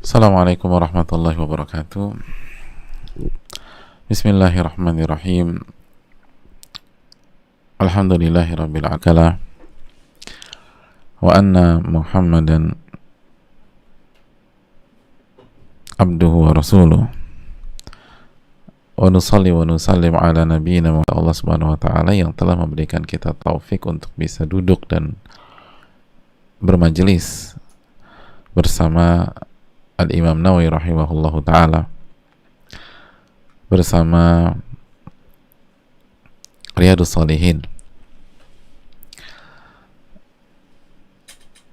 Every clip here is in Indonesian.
Assalamualaikum warahmatullahi wabarakatuh. Bismillahirrahmanirrahim. Alhamdulillahirabbil alamin. Wa anna Muhammadan abduhu wa rasuluh. Wa nusalli wa nusallim ala nabiyyina Muhammad. Allah Subhanahu wa taala yang telah memberikan kita taufik untuk bisa duduk dan bermajelis bersama Al-Imam Nawawi rahimahullahu ta'ala, bersama Riyadhus Shalihin,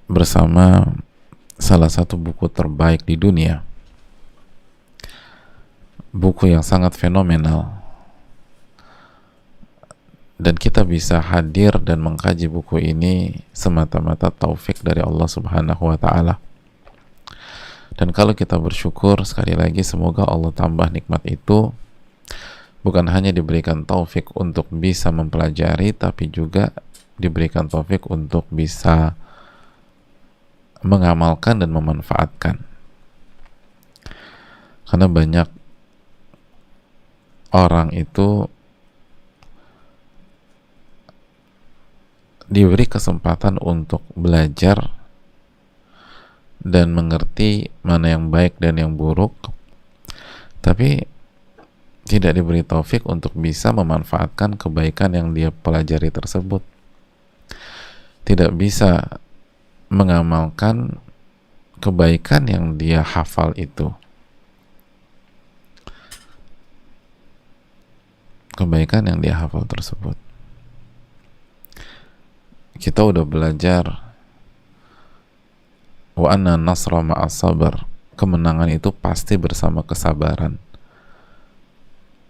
bersama salah satu buku terbaik di dunia, buku yang sangat fenomenal, dan kita bisa hadir dan mengkaji buku ini semata-mata taufik dari Allah Subhanahu wa ta'ala. Dan kalau kita bersyukur, sekali lagi semoga Allah tambah nikmat itu, bukan hanya diberikan taufik untuk bisa mempelajari, tapi juga diberikan taufik untuk bisa mengamalkan dan memanfaatkan. Karena banyak orang itu diberi kesempatan untuk belajar dan mengerti mana yang baik dan yang buruk, tapi tidak diberi taufik untuk bisa memanfaatkan kebaikan yang dia pelajari tersebut, tidak bisa mengamalkan kebaikan yang dia hafal itu, kebaikan yang dia hafal tersebut. Kita udah belajar wa anna nasra ma'as sabar, kemenangan itu pasti bersama kesabaran,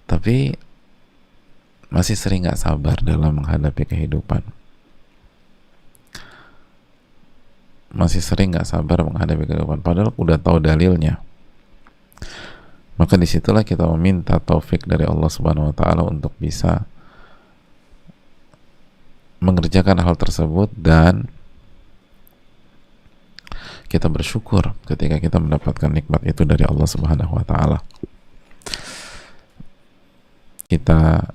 tapi masih sering gak sabar dalam menghadapi kehidupan, masih sering gak sabar menghadapi kehidupan padahal udah tahu dalilnya. Maka disitulah kita meminta taufik dari Allah Subhanahu wa ta'ala untuk bisa mengerjakan hal tersebut, dan kita bersyukur ketika kita mendapatkan nikmat itu dari Allah Subhanahu wa ta'ala.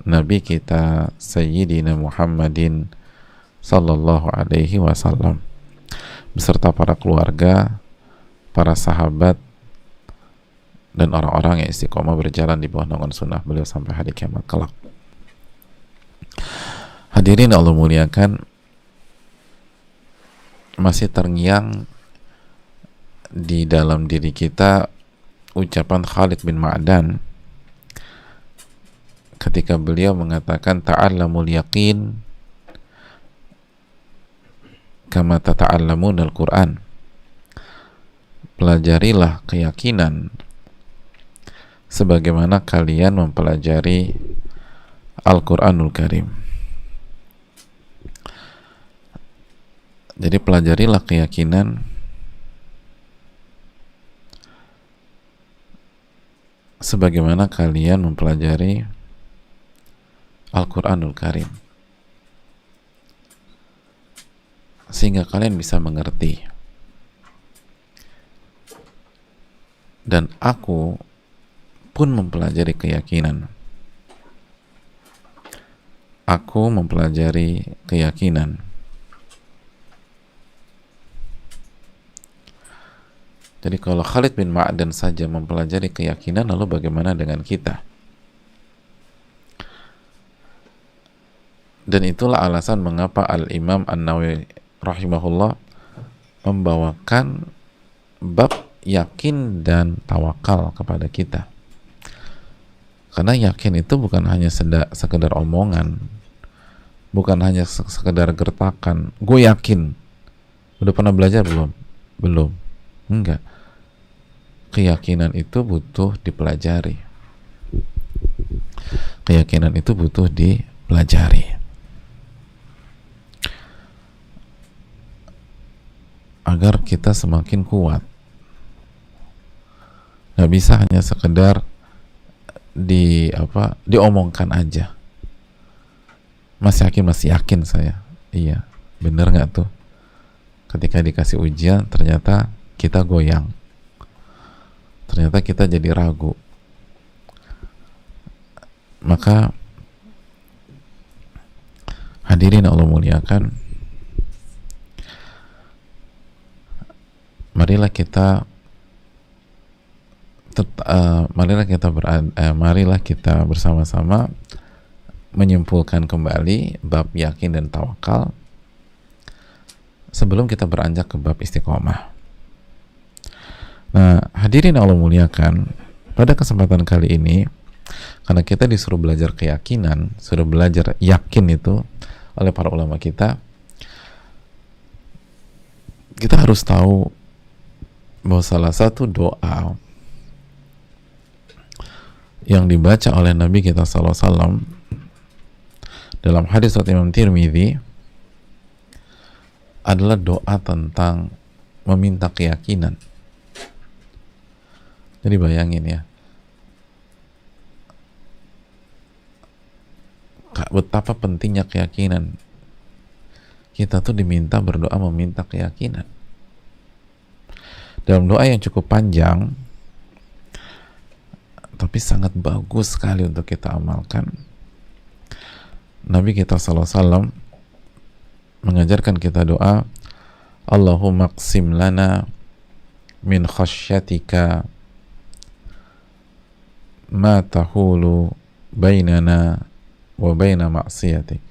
Nabi kita Sayyidina Muhammadin sallallahu alaihi wasallam beserta para keluarga, para sahabat, dan orang-orang yang istiqomah berjalan di bawah naungan sunnah beliau sampai hari kiamat kelak. Hadirin Allah muliakan, masih terngiang di dalam diri kita ucapan Khalid bin Ma'dan ketika beliau mengatakan ta'allamul yaqin kama tata'allamun al-Quran, pelajarilah keyakinan sebagaimana kalian mempelajari Al-Quranul Karim. Jadi pelajarilah keyakinan sebagaimana kalian mempelajari Al-Quranul Karim, sehingga kalian bisa mengerti. Dan aku pun mempelajari keyakinan. Aku mempelajari keyakinan. Jadi kalau Khalid bin Ma'dan saja mempelajari keyakinan, lalu bagaimana dengan kita? Dan itulah alasan mengapa Al-Imam An-Nawawi rahimahullah membawakan bab yakin dan tawakal kepada kita. Karena yakin itu bukan hanya sekedar omongan, bukan hanya sekedar gertakan. Gue yakin. Udah pernah belajar belum? Belum. Enggak. Keyakinan itu butuh dipelajari. Keyakinan itu butuh dipelajari agar kita semakin kuat. Nggak bisa hanya sekedar diomongkan aja. Masih yakin saya. Iya, bener nggak tuh? Ketika dikasih ujian ternyata kita goyang. ternyata kita jadi ragu. Maka hadirin Allah muliakan, marilah kita marilah kita bersama-sama menyimpulkan kembali bab yakin dan tawakal sebelum kita beranjak ke bab istiqomah. Nah, hadirin Allah muliakan, pada kesempatan kali ini, karena kita disuruh belajar keyakinan, suruh belajar yakin itu oleh para ulama kita harus tahu bahwa salah satu doa yang dibaca oleh Nabi kita SAW dalam hadis riwayat Imam Tirmidzi adalah doa tentang meminta keyakinan. Jadi bayangin ya, betapa pentingnya keyakinan. Kita tuh diminta berdoa meminta keyakinan. Dalam doa yang cukup panjang, tapi sangat bagus sekali untuk kita amalkan, Nabi kita SAW mengajarkan kita doa, Allahumma qsim lana min khasyatika ma tahulu bainana wa baina maksiatik.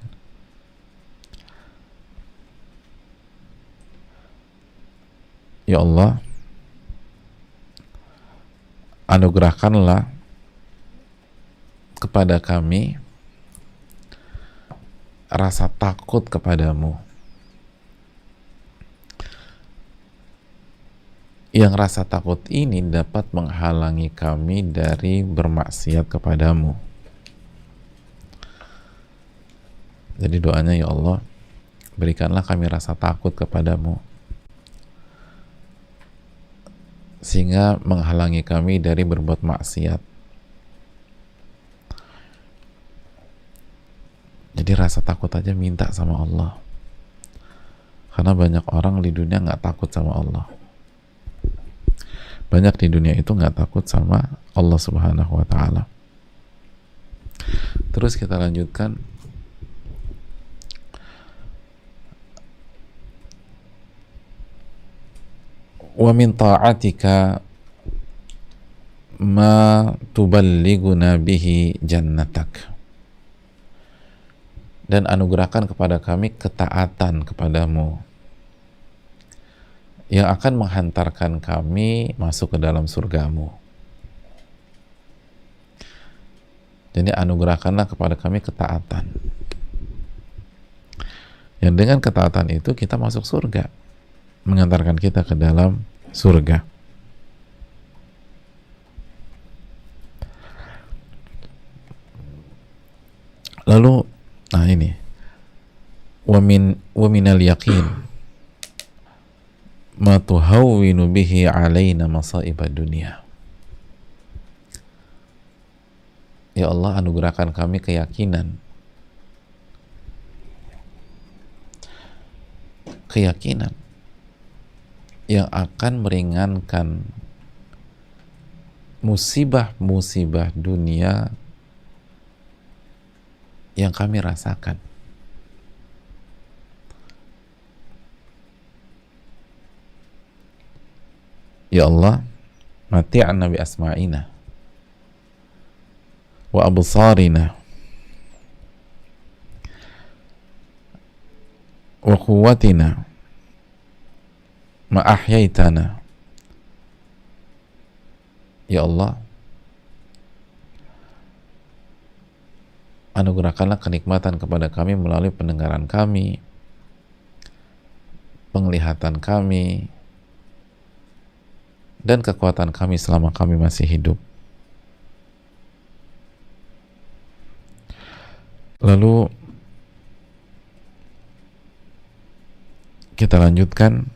Ya Allah, anugerahkanlah kepada kami rasa takut kepadamu, yang rasa takut ini dapat menghalangi kami dari bermaksiat kepadamu. Jadi doanya, ya Allah, berikanlah kami rasa takut kepadamu sehingga menghalangi kami dari berbuat maksiat. Jadi rasa takut aja minta sama Allah, karena banyak orang di dunia nggak takut sama Allah. Banyak di dunia itu nggak takut sama Allah Subhanahu wa Ta'ala. Terus kita lanjutkan. Wa min ta'atika ma tuballighuna bihi jannatak, dan anugerahkan kepada kami ketaatan kepadamu yang akan menghantarkan kami masuk ke dalam surgamu. Jadi anugerahkanlah kepada kami ketaatan, yang dengan ketaatan itu kita masuk surga, mengantarkan kita ke dalam surga. Lalu, nah ini, wa minal yaqin ma tuhawwinu bihi alaina masaibad dunia. Ya Allah, anugerahkan kami keyakinan yang akan meringankan musibah-musibah dunia yang kami rasakan. Ya Allah, mati'na bi asma'ina wa absarina wa quwwatina ma ahyaitana. Ya Allah, anugerahkanlah kenikmatan kepada kami melalui pendengaran kami, penglihatan kami, dan kekuatan kami selama kami masih hidup. Lalu kita lanjutkan,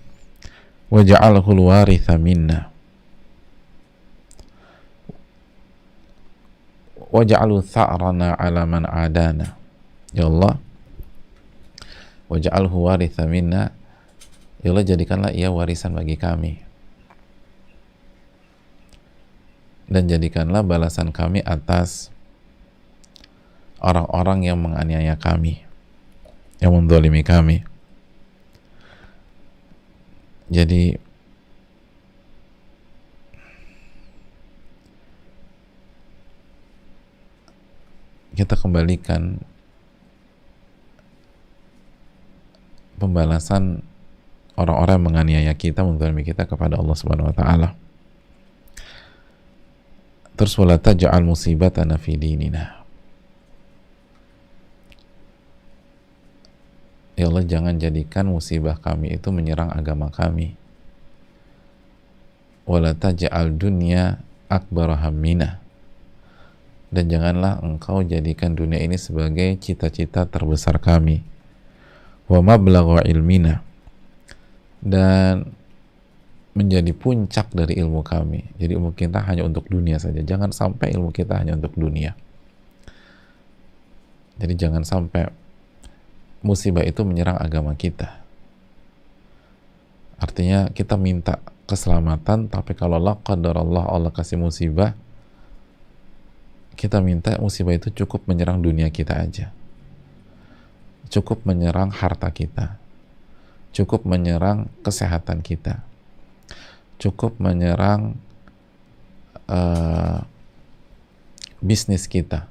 waj'alhul waritha minna waj'alu tha'rana 'ala man 'adana. Ya Allah, waj'alhu waritha minna, ya Allah, jadikanlah ia warisan bagi kami. dan jadikanlah balasan kami atas orang-orang yang menganiaya kami, yang menzalimi kami. Jadi kita kembalikan pembalasan orang-orang yang menganiaya kita, menzalimi kita kepada Allah Subhanahu wa taala. Terus wala taj'al musibatana fi dinina. Ya Allah, jangan jadikan musibah kami itu menyerang agama kami. Wala taj'al dunya akbar hammina. Dan janganlah engkau jadikan dunia ini sebagai cita-cita terbesar kami. Wa mablagha ilmina. Dan menjadi puncak dari ilmu kami. Jadi ilmu kita hanya untuk dunia saja. Jangan sampai ilmu kita hanya untuk dunia. Jadi jangan sampai musibah itu menyerang agama kita. Artinya kita minta keselamatan, tapi kalau la qadarallah Allah kasih musibah, kita minta musibah itu cukup menyerang dunia kita aja. Cukup menyerang harta kita. Cukup menyerang kesehatan kita. Cukup menyerang bisnis kita,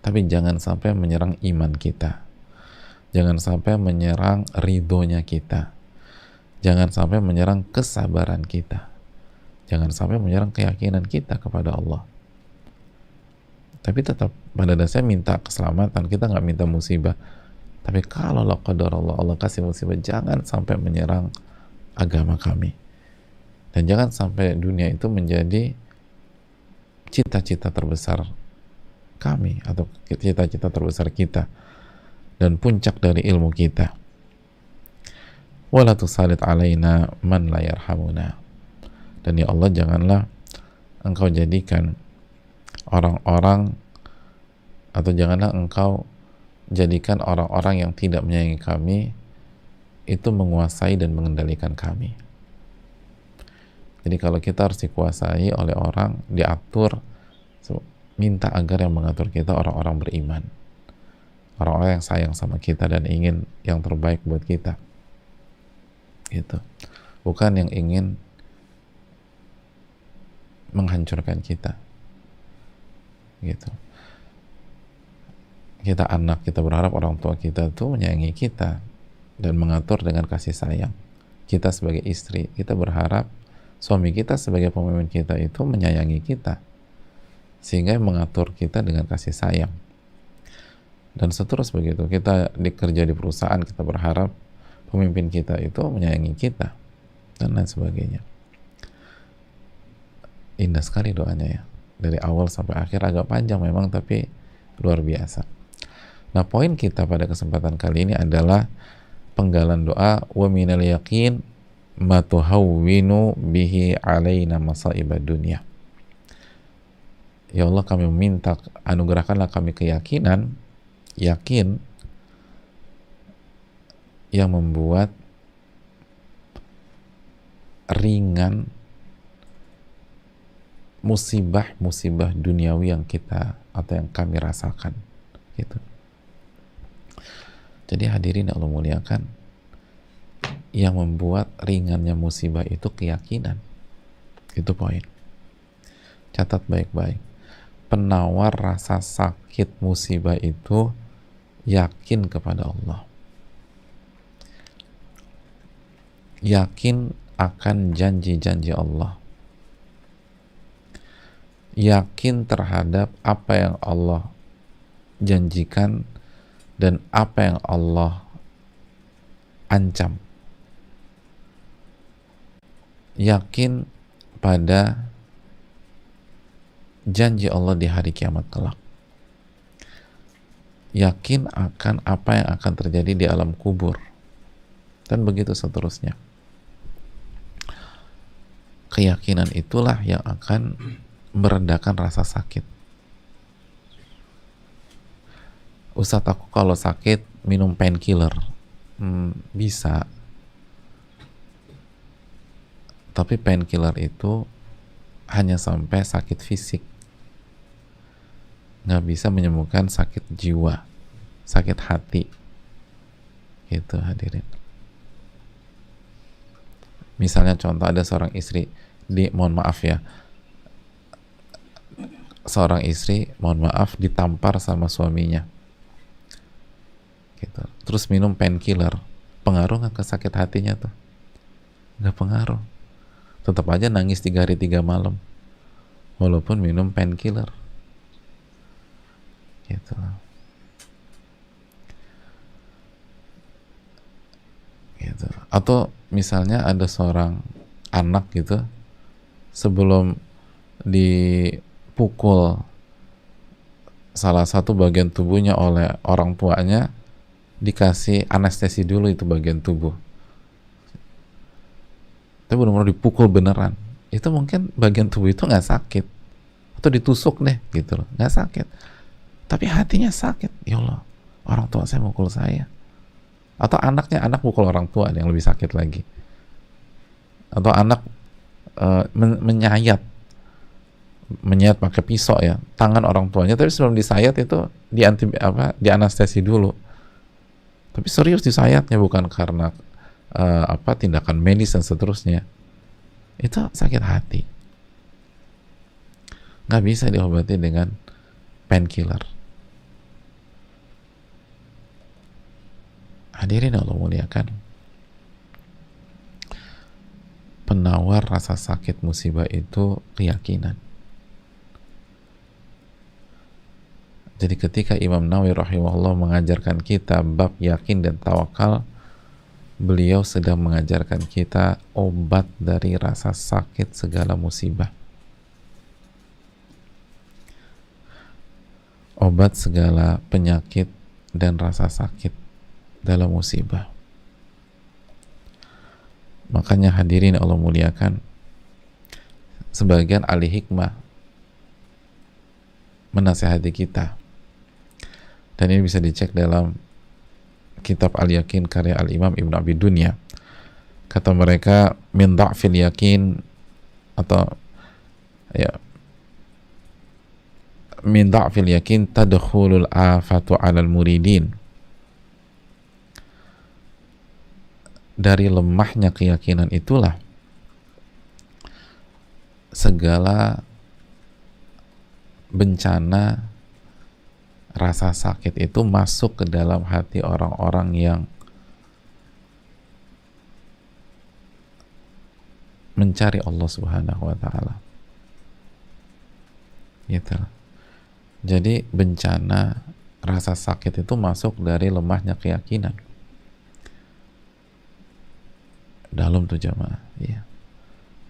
tapi jangan sampai menyerang iman kita, jangan sampai menyerang ridhonya kita, jangan sampai menyerang kesabaran kita, jangan sampai menyerang keyakinan kita kepada Allah. Tapi tetap pada dasarnya minta keselamatan, kita nggak minta musibah. Tapi kalau la qadarallah Allah kasih musibah, jangan sampai menyerang agama kami. Dan jangan sampai dunia itu menjadi cita-cita terbesar kami atau cita-cita terbesar kita dan puncak dari ilmu kita. Wala tusallit alaina man la yarhamuna. Dan ya Allah, janganlah engkau jadikan orang-orang atau janganlah engkau jadikan orang-orang yang tidak menyayangi kami itu menguasai dan mengendalikan kami. Jadi kalau kita harus dikuasai oleh orang, diatur, minta agar yang mengatur kita orang-orang beriman, orang-orang yang sayang sama kita dan ingin yang terbaik buat kita, gitu. Bukan yang ingin menghancurkan kita, gitu. Kita anak, kita berharap orang tua kita tuh menyayangi kita dan mengatur dengan kasih sayang. Kita sebagai istri, kita berharap suami kita sebagai pemimpin kita itu menyayangi kita sehingga mengatur kita dengan kasih sayang. Dan seterusnya begitu. Kita kerja di perusahaan, kita berharap pemimpin kita itu menyayangi kita dan lain sebagainya. Indah sekali doanya ya, dari awal sampai akhir, agak panjang memang tapi luar biasa. Nah, poin kita pada kesempatan kali ini adalah penggalan doa wa minal yaqin ma tuhawwinu bihi alaina masaibad dunya. Ya Allah, kami meminta anugerahkanlah kami keyakinan, yakin yang membuat ringan musibah-musibah duniawi yang kita atau yang kami rasakan, gitu. Jadi hadirin yang Allah muliakan, yang membuat ringannya musibah itu keyakinan. Itu poin. Catat baik-baik. Penawar rasa sakit musibah itu yakin kepada Allah. Yakin akan janji-janji Allah. Yakin terhadap apa yang Allah janjikan dan apa yang Allah ancam. Yakin pada janji Allah di hari kiamat kelak. Yakin akan apa yang akan terjadi di alam kubur. Dan begitu seterusnya. Keyakinan itulah yang akan meredakan rasa sakit. Ustadz, aku kalau sakit minum painkiller. Bisa. Tapi painkiller itu hanya sampai sakit fisik, nggak bisa menyembuhkan sakit jiwa, sakit hati. Gitu hadirin. Misalnya contoh, ada seorang istri, mohon maaf ya, seorang istri, mohon maaf, ditampar sama suaminya, gitu. Terus minum painkiller, pengaruh nggak ke sakit hatinya tuh? Nggak pengaruh. Tetap aja nangis 3 hari 3 malam, walaupun minum painkiller, gitu. Gitu. Atau misalnya ada seorang anak gitu, sebelum dipukul salah satu bagian tubuhnya oleh orang tuanya, dikasih anestesi dulu itu bagian tubuh, tapi benar-benar dipukul beneran, itu mungkin bagian tubuh itu nggak sakit, atau ditusuk deh gitu loh, nggak sakit, tapi hatinya sakit. Ya Allah, orang tua saya mukul saya. Atau anak pukul orang tua yang lebih sakit lagi. Atau anak menyayat pakai pisau ya tangan orang tuanya, tapi sebelum disayat itu di anestesi dulu, tapi serius disayatnya, bukan karena tindakan medis dan seterusnya. Itu sakit hati, nggak bisa diobati dengan painkiller. Hadirin Allah muliakan, penawar rasa sakit musibah itu keyakinan. Jadi ketika Imam Nawawi rahimahullah mengajarkan kita bab yakin dan tawakal, beliau sedang mengajarkan kita obat dari rasa sakit segala musibah, obat segala penyakit dan rasa sakit dalam musibah. Makanya hadirin Allah muliakan, sebagian ahli hikmah menasihati kita, dan ini bisa dicek dalam kitab Al-Yakin karya Al-Imam Ibn Abi Dunya. Kata mereka, min dha'fil yakin, atau ya, min dha'fil yakin tadkhulul afatu 'alal muridin. Dari lemahnya keyakinan itulah segala bencana rasa sakit itu masuk ke dalam hati orang-orang yang mencari Allah Subhanahu wa ta'ala. Gitu. Jadi bencana rasa sakit itu masuk dari lemahnya keyakinan. Dalam tuh jamaah, ya.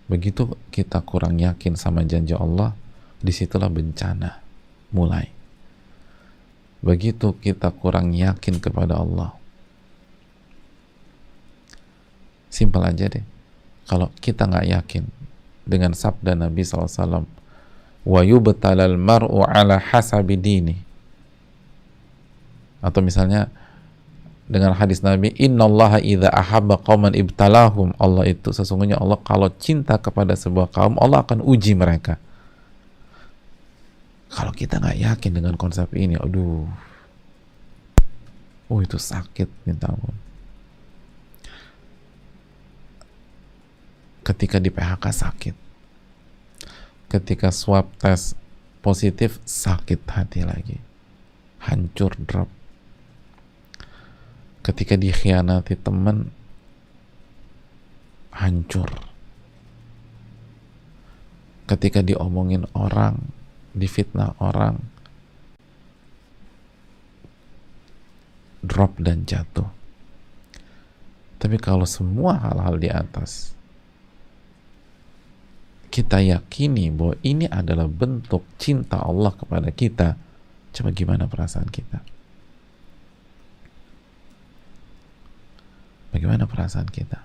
Begitu kita kurang yakin sama janji Allah, disitulah bencana mulai. Begitu kita kurang yakin kepada Allah, simpel aja deh, kalau kita nggak yakin dengan sabda Nabi SAW, wa yubtalal mar'u ala hasabi dini, atau misalnya dengan hadis Nabi, innallaha idza ahabba qauman ibtalahum, Allah itu sesungguhnya Allah kalau cinta kepada sebuah kaum, Allah akan uji mereka. Kalau kita nggak yakin dengan konsep ini, aduh, itu sakit minta ampun. Ketika di PHK sakit, ketika swab tes positif sakit hati lagi, hancur, drop. Ketika dikhianati teman, hancur. Ketika diomongin orang, difitnah orang, drop dan jatuh. Tapi kalau semua hal-hal di atas kita yakini bahwa ini adalah bentuk cinta Allah kepada kita, coba gimana perasaan kita? Bagaimana perasaan kita?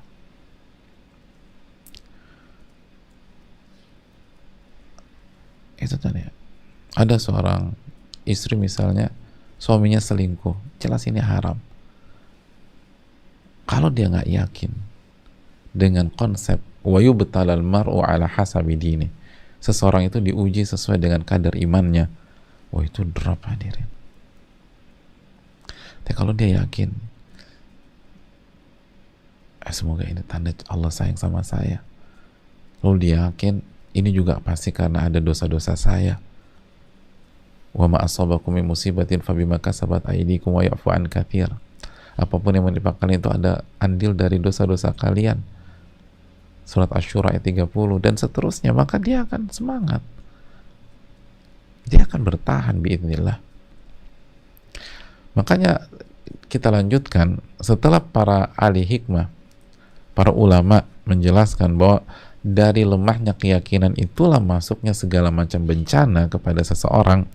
Itu tadi, ada seorang istri misalnya, suaminya selingkuh, jelas ini haram. Kalau dia nggak yakin dengan konsep wa yubtalal mar'u ala hasabi dini, seseorang itu diuji sesuai dengan kadar imannya, wah itu drop hadirin. Tapi kalau dia yakin, semoga ini tanda Allah sayang sama saya, lalu dia yakin ini juga pasti karena ada dosa-dosa saya, wa ma asabakum min musibatin fabima kasabat aydikum wa ya'fu an katsir, apapun yang menimpa kalian itu ada andil dari dosa-dosa kalian, surat Asy-Syura ayat 30 dan seterusnya, maka dia akan semangat, dia akan bertahan biidznillah. Makanya kita lanjutkan, setelah para ahli hikmah, para ulama menjelaskan bahwa dari lemahnya keyakinan itulah masuknya segala macam bencana kepada seseorang,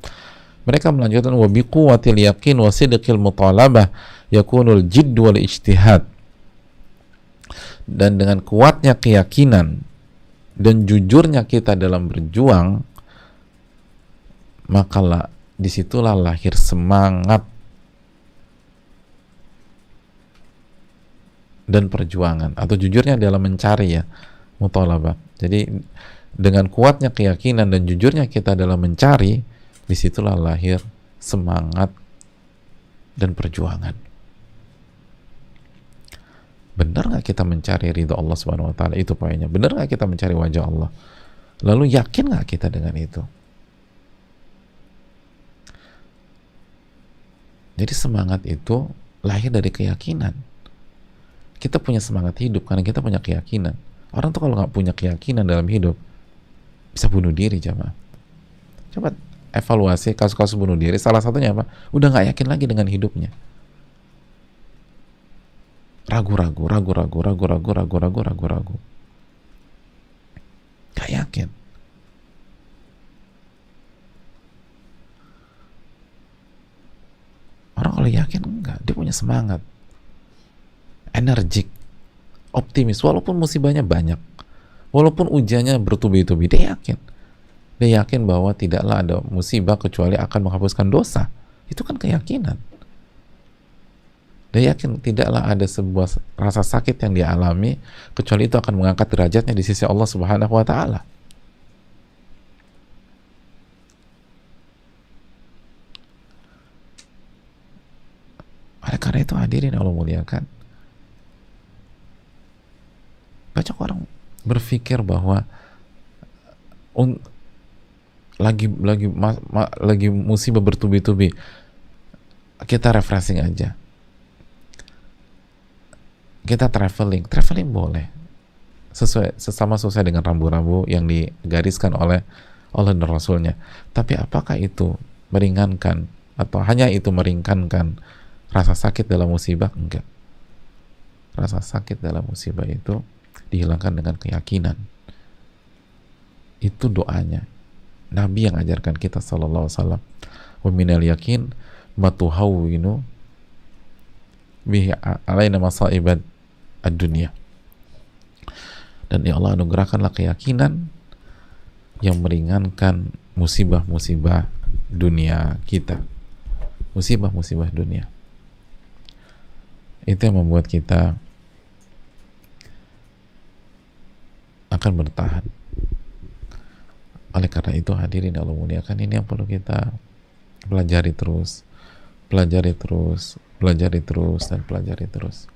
mereka melanjutkan wa biquwwatil yaqin wa sidqil mutalabah yakunul jidd wal ijtihad, dan dengan kuatnya keyakinan dan jujurnya kita dalam berjuang, maka disitulah lahir semangat dan perjuangan, atau jujurnya dalam mencari ya, mutalabah. Jadi dengan kuatnya keyakinan dan jujurnya kita dalam mencari, disitulah lahir semangat dan perjuangan. Benar nggak kita mencari ridho Allah Subhanahu Wa Taala? Itu poinnya. Benar nggak kita mencari wajah Allah? Lalu yakin nggak kita dengan itu? Jadi semangat itu lahir dari keyakinan. Kita punya semangat hidup karena kita punya keyakinan. Orang tuh kalau nggak punya keyakinan dalam hidup bisa bunuh diri, jamaah. Coba evaluasi kasus-kasus bunuh diri. Salah satunya apa? Udah nggak yakin lagi dengan hidupnya. Ragu-ragu. Gak yakin. Orang kalau yakin enggak, dia punya semangat, energik, optimis, walaupun musibahnya banyak, walaupun ujiannya bertubi-tubi, dia yakin. Dia yakin bahwa tidaklah ada musibah kecuali akan menghapuskan dosa. Itu kan keyakinan. Dia yakin tidaklah ada sebuah rasa sakit yang dia alami kecuali itu akan mengangkat derajatnya di sisi Allah Subhanahu wa Ta'ala. Oleh karena itu hadirin Allah muliakan, banyak orang berpikir bahwa lagi musibah bertubi-tubi, kita refreshing aja, kita traveling boleh sesuai dengan rambu-rambu yang digariskan oleh Allah dan Rasulnya. Tapi apakah itu meringankan atau hanya itu meringankan rasa sakit dalam musibah? Enggak. Rasa sakit dalam musibah itu dihilangkan dengan keyakinan. Itu doanya Nabi yang ajarkan kita sallallahu alaihi wasallam, wa minal yakin matuhawwinu bihi alaina masaibad ad-dunya. Dan ya Allah, anugerahkanlah keyakinan yang meringankan musibah-musibah dunia kita, musibah-musibah dunia. Itu yang membuat kita akan bertahan. Oleh karena itu hadirin Allah muliakan, ini yang perlu kita pelajari terus, dan pelajari terus.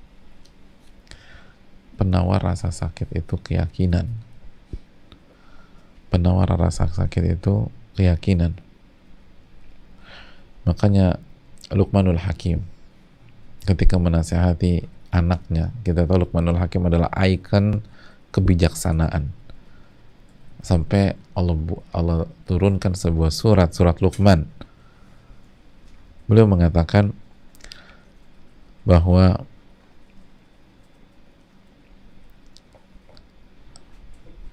Penawar rasa sakit itu keyakinan. Penawar rasa sakit itu keyakinan. Makanya Luqmanul Hakim ketika menasihati anaknya, kita tahu Luqmanul Hakim adalah ikon kebijaksanaan. Sampai Allah turunkan sebuah surat Luqman. Beliau mengatakan bahwa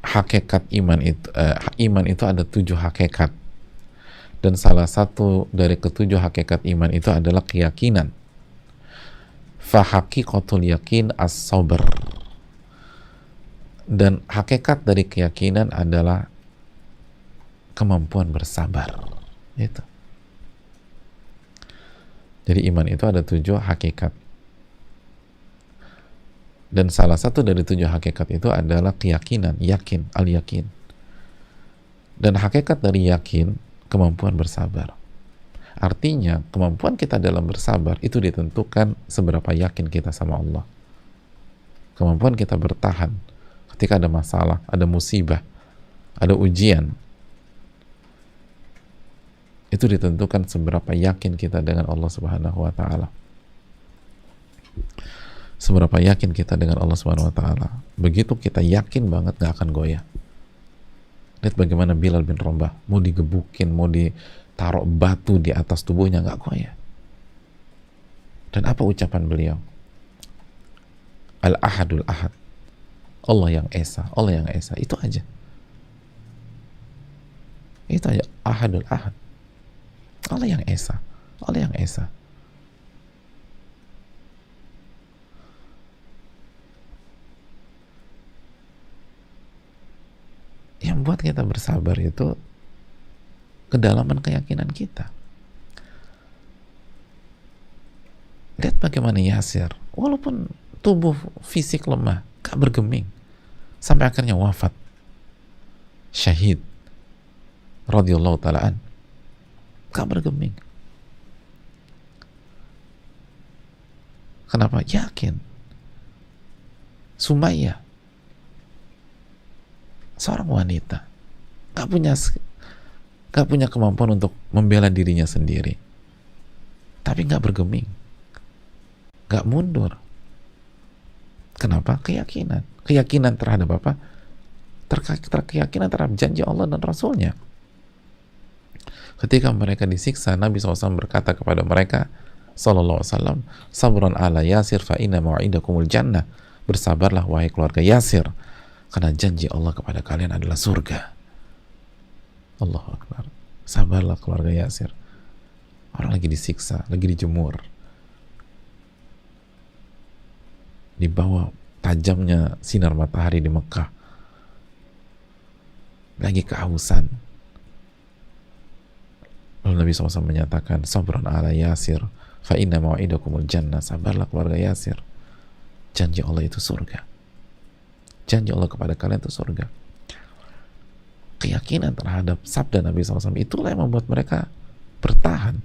hakikat iman itu ada 7 hakikat, dan salah satu dari ketujuh hakikat iman itu adalah keyakinan. Fa haqiqatul yakin as-sabr, dan hakikat dari keyakinan adalah kemampuan bersabar. Itu. Jadi iman itu ada 7 hakikat, dan salah satu dari 7 hakikat itu adalah keyakinan, yakin, al-yakin. Dan hakikat dari yakin, kemampuan bersabar. Artinya, kemampuan kita dalam bersabar itu ditentukan seberapa yakin kita sama Allah. Kemampuan kita bertahan ketika ada masalah, ada musibah, ada ujian, itu ditentukan seberapa yakin kita dengan Allah Subhanahu wa Ta'ala. Seberapa yakin kita dengan Allah Subhanahu wa Ta'ala. Begitu kita yakin banget, gak akan goyah. Lihat bagaimana Bilal bin Rabah, mau digebukin, mau ditaruh batu di atas tubuhnya, gak goyah. Dan apa ucapan beliau? Al-Ahadul Ahad, Allah yang Esa, Allah yang Esa. Itu aja. Itu aja. Ahadul Ahad, Allah yang Esa, Allah yang Esa. Yang buat kita bersabar itu kedalaman keyakinan kita. Lihat bagaimana Yasir, walaupun tubuh fisik lemah, gak bergeming, sampai akhirnya wafat, syahid radhiyallahu ta'ala an, gak bergeming. Kenapa? Yakin. Sumayyah, seorang wanita, gak punya kemampuan untuk membela dirinya sendiri, tapi gak bergeming, gak mundur. Kenapa? Keyakinan terhadap apa? Keyakinan terhadap janji Allah dan Rasulnya. Ketika mereka disiksa, Nabi SAW berkata kepada mereka, Sallallahu Alaihi Wasallam, sabran ala Yasir fa inna mau'idakumul jannah. Bersabarlah wahai keluarga Yasir, karena janji Allah kepada kalian adalah surga. Allahu Akbar. Sabarlah keluarga Yasir. Orang lagi disiksa, lagi dijemur, di bawah tajamnya sinar matahari di Mekah, lagi kehausan. Lalu Nabi SAW menyatakan, sabran ala Yasir fa inna mau'idakumul jannah. Sabarlah keluarga Yasir, janji Allah itu surga. Janji Allah kepada kalian itu surga. Keyakinan terhadap sabda Nabi SAW itulah yang membuat mereka bertahan.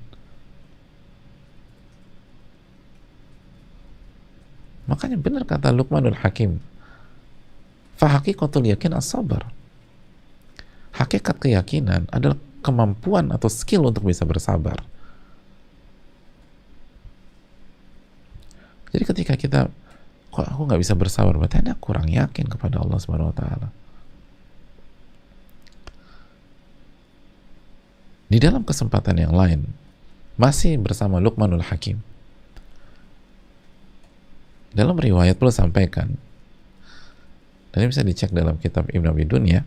Makanya benar kata Luqmanul Hakim, fahaqiqatul yakin as-sabar. Hakikat keyakinan adalah kemampuan atau skill untuk bisa bersabar. Jadi ketika kita, kok aku nggak bisa bersabar, berarti Anda kurang yakin kepada Allah Subhanahu wa Ta'ala. Di dalam kesempatan yang lain, masih bersama Luqmanul Hakim, dalam riwayat perlu sampaikan, dan ini bisa dicek dalam kitab Ibn Abi Dunya,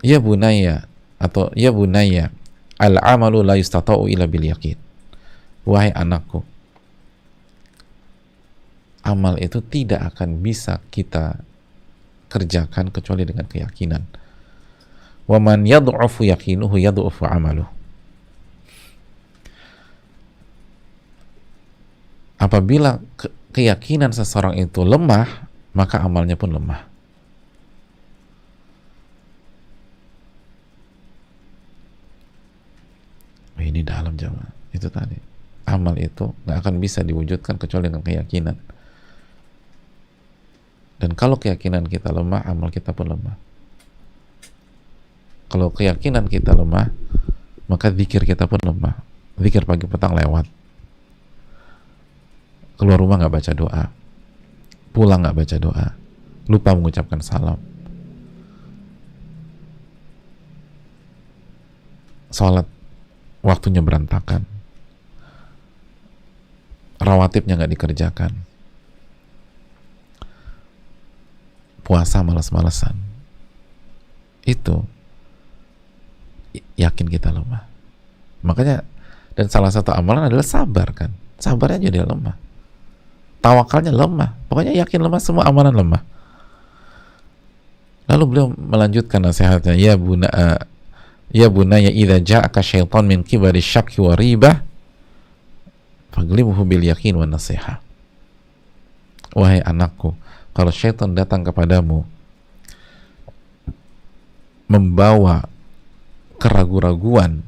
ya bunaya, atau ya bunaya, al-amalu la yustata'u illa bil yaqin. Wahai anakku, amal itu tidak akan bisa kita kerjakan kecuali dengan keyakinan. Wa man yad'ufu yaqinuhu yad'ufu amaluhu. Apabila keyakinan seseorang itu lemah, maka amalnya pun lemah. Ini dalam jamaah. Itu tadi. Amal itu nggak akan bisa diwujudkan kecuali dengan keyakinan. Dan kalau keyakinan kita lemah, amal kita pun lemah. Kalau keyakinan kita lemah, maka zikir kita pun lemah. Zikir pagi petang lewat. Keluar rumah nggak baca doa, pulang nggak baca doa, lupa mengucapkan salam, sholat waktunya berantakan, rawatibnya nggak dikerjakan, puasa malas-malesan, itu yakin kita lemah. Makanya, dan salah satu amalan adalah sabar kan, sabarnya jadi lemah, tawakalnya lemah, pokoknya yakin lemah, semua amalan lemah. Lalu beliau melanjutkan nasihatnya, ya bunaya idza ja'aka syaitan min qibali syakki wa ribah faghlibuhu bil yakin wa nasiha. Wahai anakku, kalau syaitan datang kepadamu membawa keraguan-raguan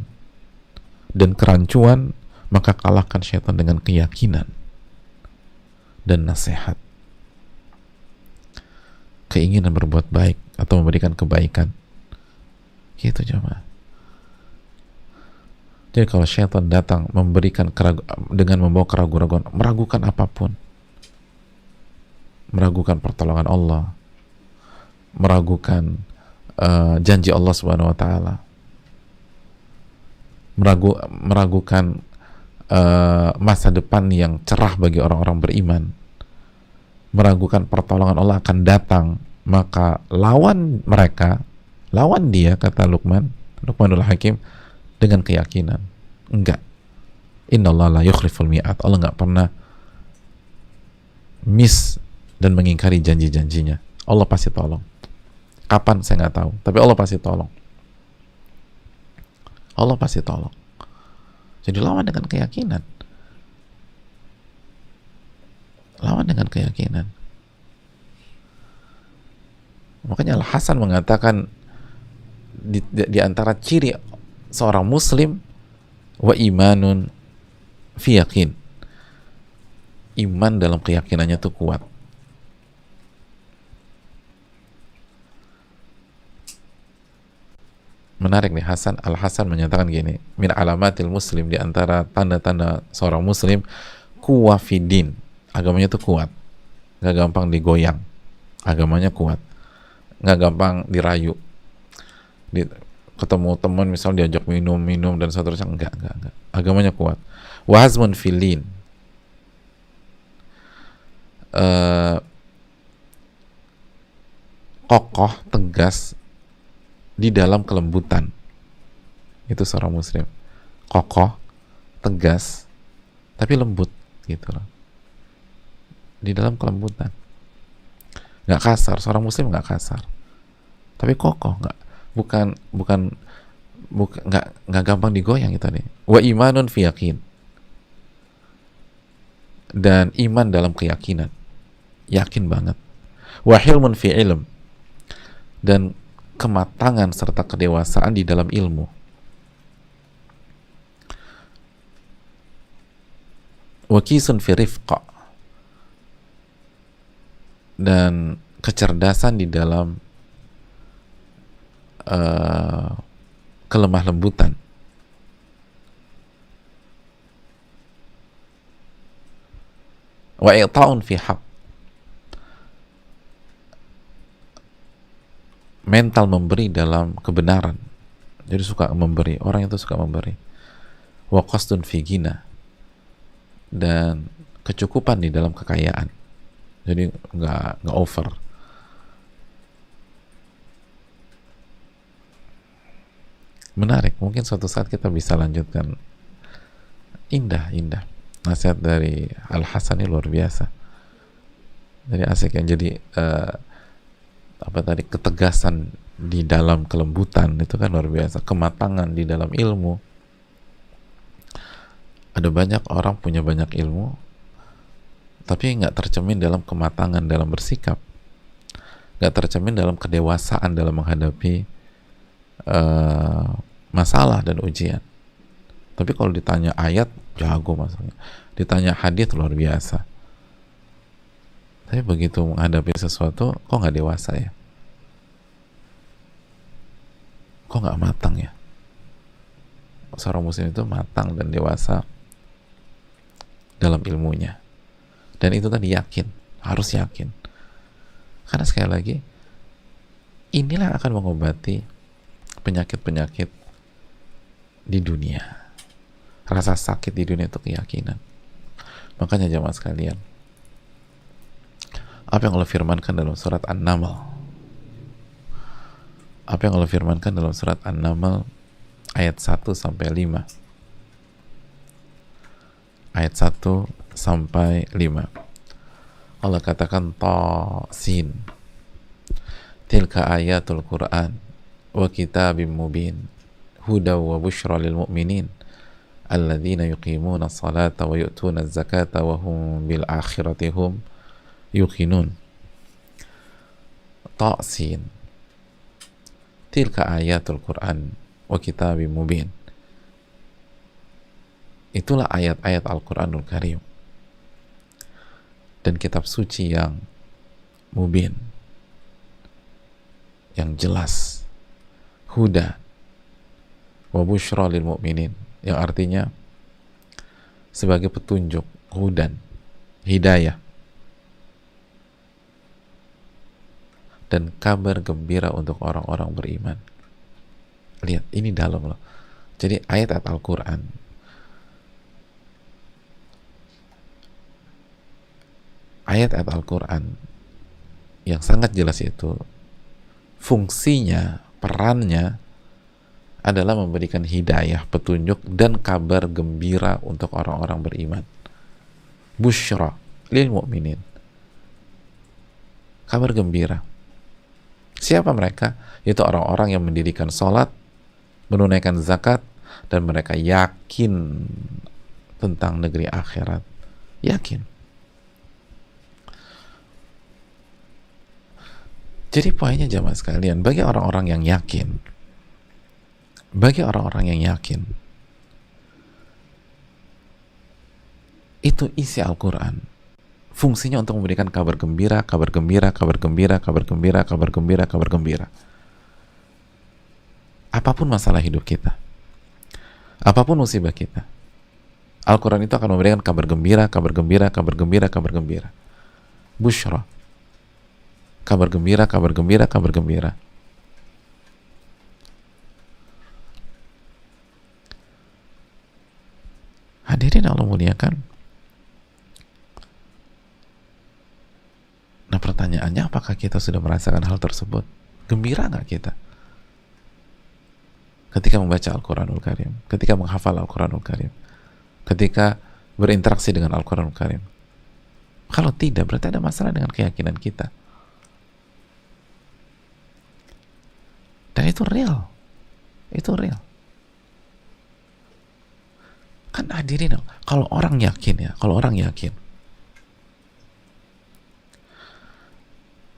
dan kerancuan, maka kalahkan syaitan dengan keyakinan dan nasihat, keinginan berbuat baik atau memberikan kebaikan. Gitu jemaah. Jadi kalau syaitan datang memberikan dengan membawa keraguan-raguan, meragukan apapun, meragukan pertolongan Allah, meragukan janji Allah Subhanahu wa taala, meragukan masa depan yang cerah bagi orang-orang beriman, meragukan pertolongan Allah akan datang, maka lawan mereka, lawan dia, kata Luqmanul Hakim, dengan keyakinan. Enggak, innallaha la yukhliful mi'ad, Allah enggak pernah miss dan mengingkari janji-janjinya. Allah pasti tolong. Kapan saya nggak tahu, tapi Allah pasti tolong. Allah pasti tolong. Jadi lawan dengan keyakinan. Lawan dengan keyakinan. Makanya Al-Hasan mengatakan di antara ciri seorang muslim, wa imanun fi yakin, iman dalam keyakinannya itu kuat. Menarik nih, Al-Hasan menyatakan gini, min alamatil muslim, di antara tanda-tanda seorang muslim, kuwa fidin, agamanya itu kuat, nggak gampang digoyang, agamanya kuat, nggak gampang dirayu. Ketemu teman misal diajak minum dan seterusnya, enggak, agamanya kuat. Wahazmun filin, kokoh, tegas di dalam kelembutan. Itu seorang muslim, kokoh, tegas, tapi lembut gitu loh, di dalam kelembutan, nggak kasar. Seorang muslim nggak kasar, tapi kokoh, nggak gampang digoyang. Itu nih, wa imanun fi yakin, dan iman dalam keyakinan, yakin banget. Wa hilmun fi ilm, dan kematangan serta kedewasaan di dalam ilmu. Wa kisun fi rifqa, dan kecerdasan di dalam kelemah lembutan. Wa i'ta'un fi haqq, mental memberi dalam kebenaran. Jadi suka memberi, orang itu suka memberi. Wa qasdun fi ghina, dan kecukupan di dalam kekayaan. Jadi nggak over. Menarik, mungkin suatu saat kita bisa lanjutkan. Indah nasihat dari Al-Hasan ini luar biasa. Jadi asik yang jadi ketegasan di dalam kelembutan itu kan luar biasa, kematangan di dalam ilmu. Ada banyak orang punya banyak ilmu tapi nggak tercermin dalam kematangan dalam bersikap, nggak tercermin dalam kedewasaan dalam menghadapi masalah dan ujian. Tapi kalau ditanya ayat, jago maksudnya, ditanya hadis luar biasa. Tapi begitu menghadapi sesuatu, kok nggak dewasa ya? Kok nggak matang ya? Seorang muslim itu matang dan dewasa dalam ilmunya. Dan itu tadi yakin, harus yakin. Karena sekali lagi, inilah yang akan mengobati penyakit-penyakit di dunia. Rasa sakit di dunia itu keyakinan. Makanya jemaah sekalian, apa yang Allah firmankan dalam surat An-Naml, apa yang Allah firmankan dalam surat An-Naml ayat 1 sampai 5. Ayat 1 sampai 5. Allah katakan Tasin, tilka ayatul Quran wa kitabim mubin huda wa bushra lil mu'minin alladzina yuqimuna as-salata wa yu'tuna az-zakata wa hum bil akhirati hum yuqinun. Tasin, tilka ayatul Quran wa kitabim mubin. Itulah ayat-ayat Al-Quranul Karim dan kitab suci yang mubin, yang jelas, huda wa busyra lil mu'minin, yang artinya sebagai petunjuk, hudan, hidayah, dan kabar gembira untuk orang-orang beriman. Lihat, ini dalam loh. Jadi ayat-ayat Al-Quran yang sangat jelas itu fungsinya, perannya adalah memberikan hidayah, petunjuk, dan kabar gembira untuk orang-orang beriman. Busyra lil mu'minin, kabar gembira. Siapa mereka? Itu orang-orang yang mendirikan sholat, menunaikan zakat, dan mereka yakin tentang negeri akhirat. Yakin. Jadi poinnya jamaah sekalian, bagi orang-orang yang yakin, itu isi Al-Quran fungsinya untuk memberikan kabar gembira. Apapun masalah hidup kita, apapun musibah kita, Al-Quran itu akan memberikan kabar gembira. Busyra, kabar gembira. Hadirin Allah muliakan. Nah pertanyaannya, apakah kita sudah merasakan hal tersebut? Gembira nggak kita ketika membaca Al-Quranul Karim, ketika menghafal Al-Quranul Karim, ketika berinteraksi dengan Al-Quranul Karim? Kalau tidak, berarti ada masalah dengan keyakinan kita. Dan itu real. Kan hadirin, kalau orang yakin,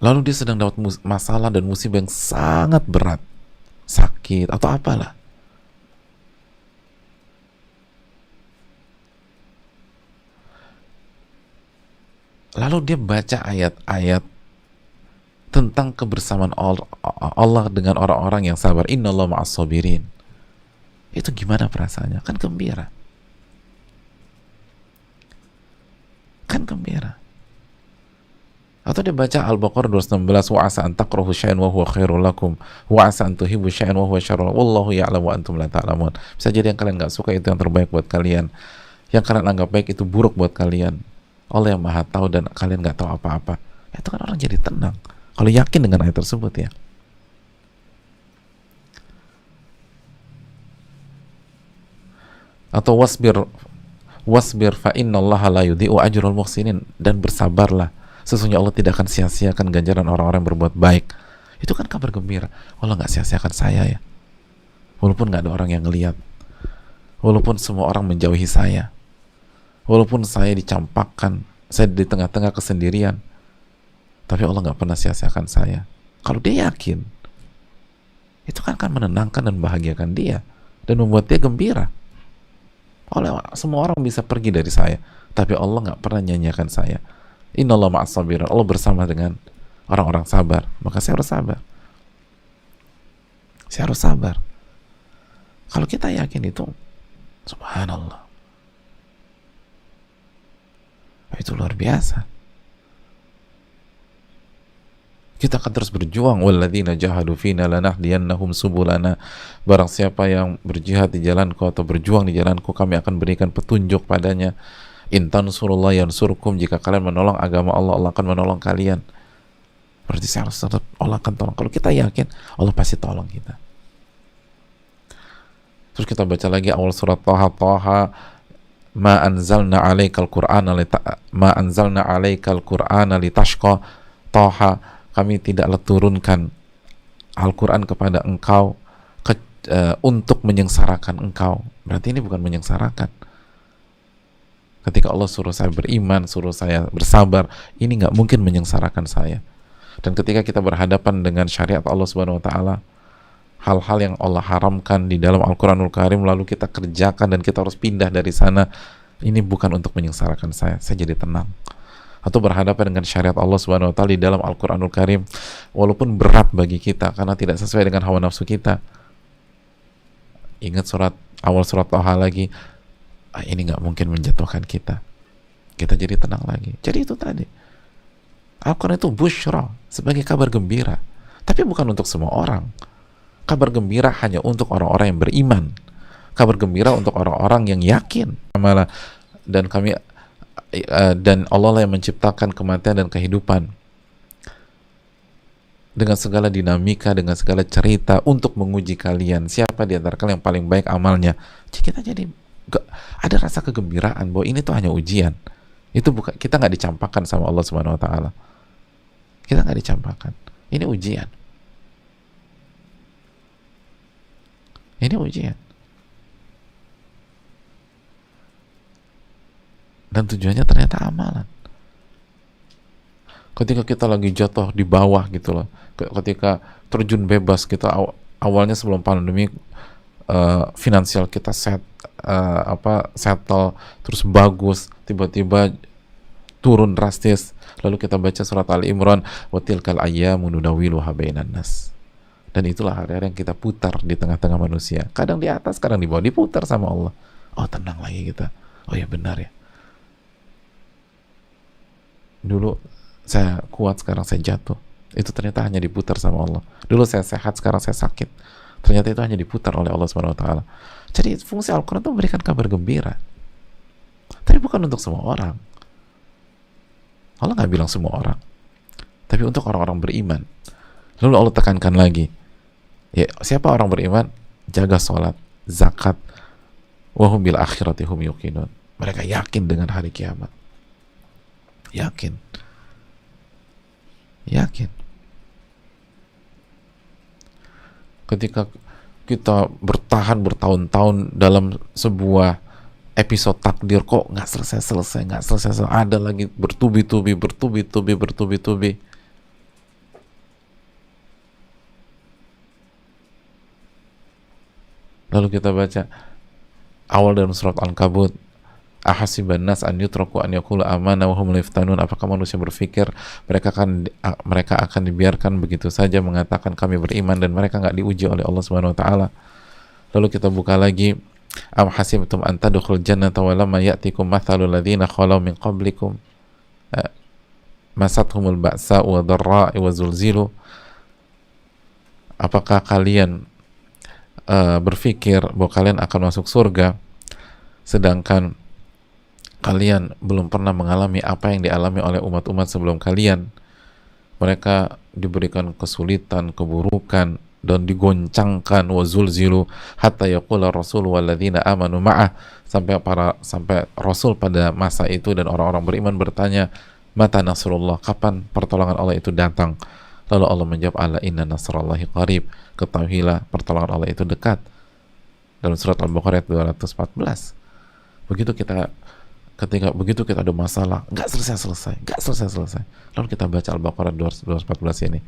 lalu dia sedang dapat masalah dan musibah yang sangat berat, sakit atau apalah, lalu dia baca ayat-ayat tentang kebersamaan Allah dengan orang-orang yang sabar, innallaha ma'as sabirin, itu gimana perasaannya? Kan gembira. Atau dia baca Al-Baqarah 216, wa asa an takrahu syai'an wa huwa khairul lakum wa asa an tuhibbu syai'an wa huwa syarrul lakum wallahu ya'lamu wa antum la ta'lamun. Bisa jadi yang kalian nggak suka itu yang terbaik buat kalian, yang kalian anggap baik itu buruk buat kalian. Allah yang maha tahu dan kalian nggak tahu apa-apa. Itu kan orang jadi tenang kalau yakin dengan ayat tersebut ya. Atau wasbir fa innallaha la yudhi'u ajrul muhsinin, dan bersabarlah, sesungguhnya Allah tidak akan sia-siakan ganjaran orang-orang yang berbuat baik. Itu kan kabar gembira. Allah nggak sia-siakan saya ya, walaupun nggak ada orang yang ngelihat, walaupun semua orang menjauhi saya, walaupun saya dicampakkan, saya di tengah-tengah kesendirian, tapi Allah nggak pernah sia-siakan saya. Kalau dia yakin, itu kan akan menenangkan dan bahagiakan dia dan membuat dia gembira. Semua orang bisa pergi dari saya, tapi Allah nggak pernah nyanyiakan saya. Innallaha ma'as sabirin, Allah bersama dengan orang-orang sabar. Maka saya harus sabar. Kalau kita yakin itu, subhanallah, itu luar biasa. Kita akan terus berjuang. Walladzina jahadu fina lanahdiyannahum subulana. Barang siapa yang berjihad di jalanku atau berjuang di jalanku, kami akan berikan petunjuk padanya. In tansurullah yansurkum, jika kalian menolong agama Allah, Allah akan menolong kalian. Berarti saya harus Allah akan tolong. Kalau kita yakin, Allah pasti tolong kita. Terus kita baca lagi awal surat Taha, ma anzalna alaikal qur'ana litashqa. Taha, kami tidaklah turunkan Al-Quran kepada engkau untuk menyengsarakan engkau. Berarti ini bukan menyengsarakan. Ketika Allah suruh saya beriman, suruh saya bersabar, ini nggak mungkin menyengsarakan saya. Dan ketika kita berhadapan dengan syariat Allah Subhanahu Wa Taala, hal-hal yang Allah haramkan di dalam Al-Quranul Karim lalu kita kerjakan dan kita harus pindah dari sana, ini bukan untuk menyengsarakan saya jadi tenang. Atau berhadapan dengan syariat Allah Subhanahu wa taala di dalam Al-Qur'anul Karim walaupun berat bagi kita karena tidak sesuai dengan hawa nafsu kita. Ingat awal surat Thaha lagi, ini nggak mungkin menjatuhkan kita. Kita jadi tenang lagi. Jadi itu tadi. Al-Quran itu busyra, sebagai kabar gembira. Tapi bukan untuk semua orang. Kabar gembira hanya untuk orang-orang yang beriman. Kabar gembira untuk orang-orang yang yakin. Dan Allah lah yang menciptakan kematian dan kehidupan dengan segala dinamika, dengan segala cerita untuk menguji kalian siapa di antara kalian yang paling baik amalnya. Jadi kita jadi ada rasa kegembiraan bahwa ini tuh hanya ujian. Itu bukan, kita nggak dicampakkan sama Allah Subhanahu Wa Taala. Kita nggak dicampakkan. Ini ujian. Ini ujian. Dan tujuannya ternyata amalan. Ketika kita lagi jatuh di bawah gitu loh, ketika terjun bebas kita awalnya sebelum pandemi, finansial kita settle terus bagus, tiba-tiba turun drastis, lalu kita baca surat Al-Imran, wa tilkal ayyamu nudawiluha bainan nas. Dan itulah hari-hari yang kita putar di tengah-tengah manusia, kadang di atas, kadang di bawah, diputar sama Allah. Oh, tenang lagi kita. Oh ya, benar ya, dulu saya kuat, sekarang saya jatuh. Itu ternyata hanya diputar sama Allah. Dulu saya sehat, sekarang saya sakit. Ternyata itu hanya diputar oleh Allah Subhanahu Wa Taala. Jadi fungsi Al-Quran itu memberikan kabar gembira. Tapi bukan untuk semua orang. Allah nggak bilang semua orang. Tapi untuk orang-orang beriman. Lalu Allah tekankan lagi. Ya, siapa orang beriman? Jaga sholat, zakat, wahum bil akhirati hum yuqinun. Mereka yakin dengan hari kiamat. Yakin. Ketika kita bertahan bertahun-tahun dalam sebuah episode takdir, kok nggak selesai, ada lagi bertubi-tubi. Lalu kita baca awal dalam surat Al-Ankabut, ahasiban nas an yutraku an yaqulu amanna wa hum la yuftanun. Apakah manusia berpikir mereka akan dibiarkan begitu saja mengatakan kami beriman dan mereka nggak diuji oleh Allah Subhanahu wa taala. Lalu kita buka lagi, am hasibtum an tadkhulul jannata wa lamma ya'tikum mathalul ladzina khalau min qablikum masathumul ba'sa wa dharra wa zulzilu. Apakah kalian berpikir bahwa kalian akan masuk surga sedangkan kalian belum pernah mengalami apa yang dialami oleh umat-umat sebelum kalian? Mereka diberikan kesulitan, keburukan, dan digoncangkan, wa zulzilu hatta yaqula rasul walladzina amanu ma'ah, sampai Rasul pada masa itu dan orang-orang beriman bertanya, mata nasrullah, kapan pertolongan Allah itu datang? Lalu Allah menjawab, ala inna nasrallahi qarib, ketahuilah pertolongan Allah itu dekat. Dalam surat Al-Baqarah 214. Begitu kita ada masalah, nggak selesai. Lalu kita baca Al-Baqarah 214 ini,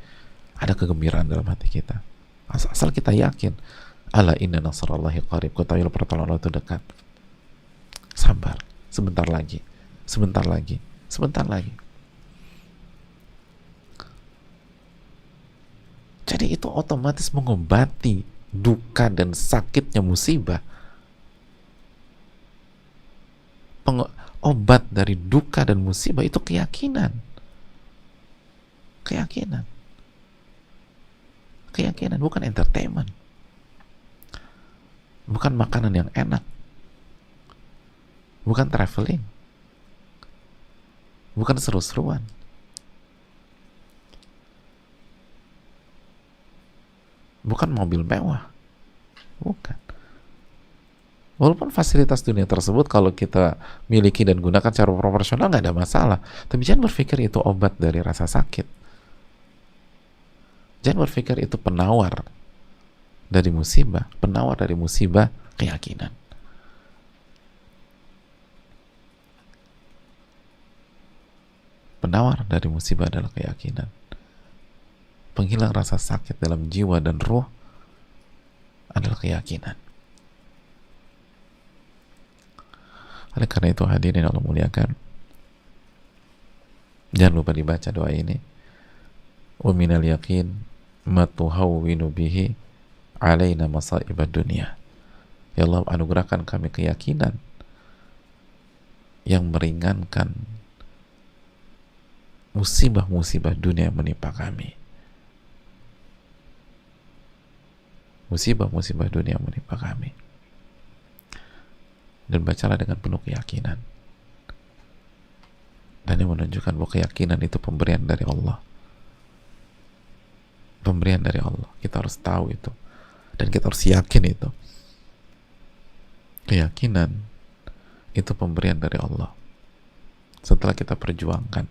ada kegembiraan dalam hati kita. Asal kita yakin, ala inna nasrallahi qarib, ketahuilah pertolongan Allah itu dekat. Sabar, sebentar lagi. Jadi itu otomatis mengobati duka dan sakitnya musibah. Obat dari duka dan musibah itu keyakinan, bukan entertainment, bukan makanan yang enak, bukan traveling, bukan seru-seruan, bukan mobil mewah, bukan. Walaupun fasilitas dunia tersebut kalau kita miliki dan gunakan secara proporsional nggak ada masalah, tapi jangan berpikir itu obat dari rasa sakit. Jangan berpikir itu penawar dari musibah. Penawar dari musibah, keyakinan. Penawar dari musibah adalah keyakinan. Penghilang rasa sakit dalam jiwa dan ruh adalah keyakinan. Oleh karena itu hadirin Allah muliakan, jangan lupa dibaca doa ini. Wa minal yaqin ma tuhawwinu bihi alaina masaibad dunya. Ya Allah, anugerahkan kami keyakinan yang meringankan musibah-musibah dunia yang menimpa kami. Musibah-musibah dunia yang menimpa kami. Dan bacalah dengan penuh keyakinan. Dan ini menunjukkan bahwa keyakinan itu pemberian dari Allah. Pemberian dari Allah. Kita harus tahu itu. Dan kita harus yakin itu. Keyakinan itu pemberian dari Allah. Setelah kita perjuangkan,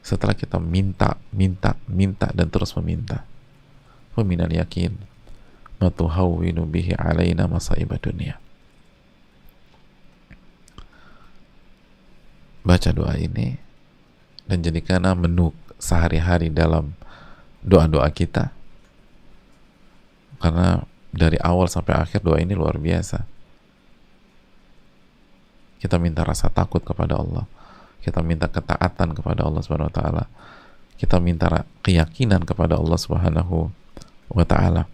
setelah kita minta dan terus meminta. Wa minal yakin ma tuhawwinu bihi alaina masaibad dunya. Baca doa ini dan jadikanlah menu sehari-hari dalam doa-doa kita, karena dari awal sampai akhir doa ini luar biasa. Kita minta rasa takut kepada Allah, kita minta ketaatan kepada Allah Subhanahu wa taala, kita minta keyakinan kepada Allah Subhanahu wa taala.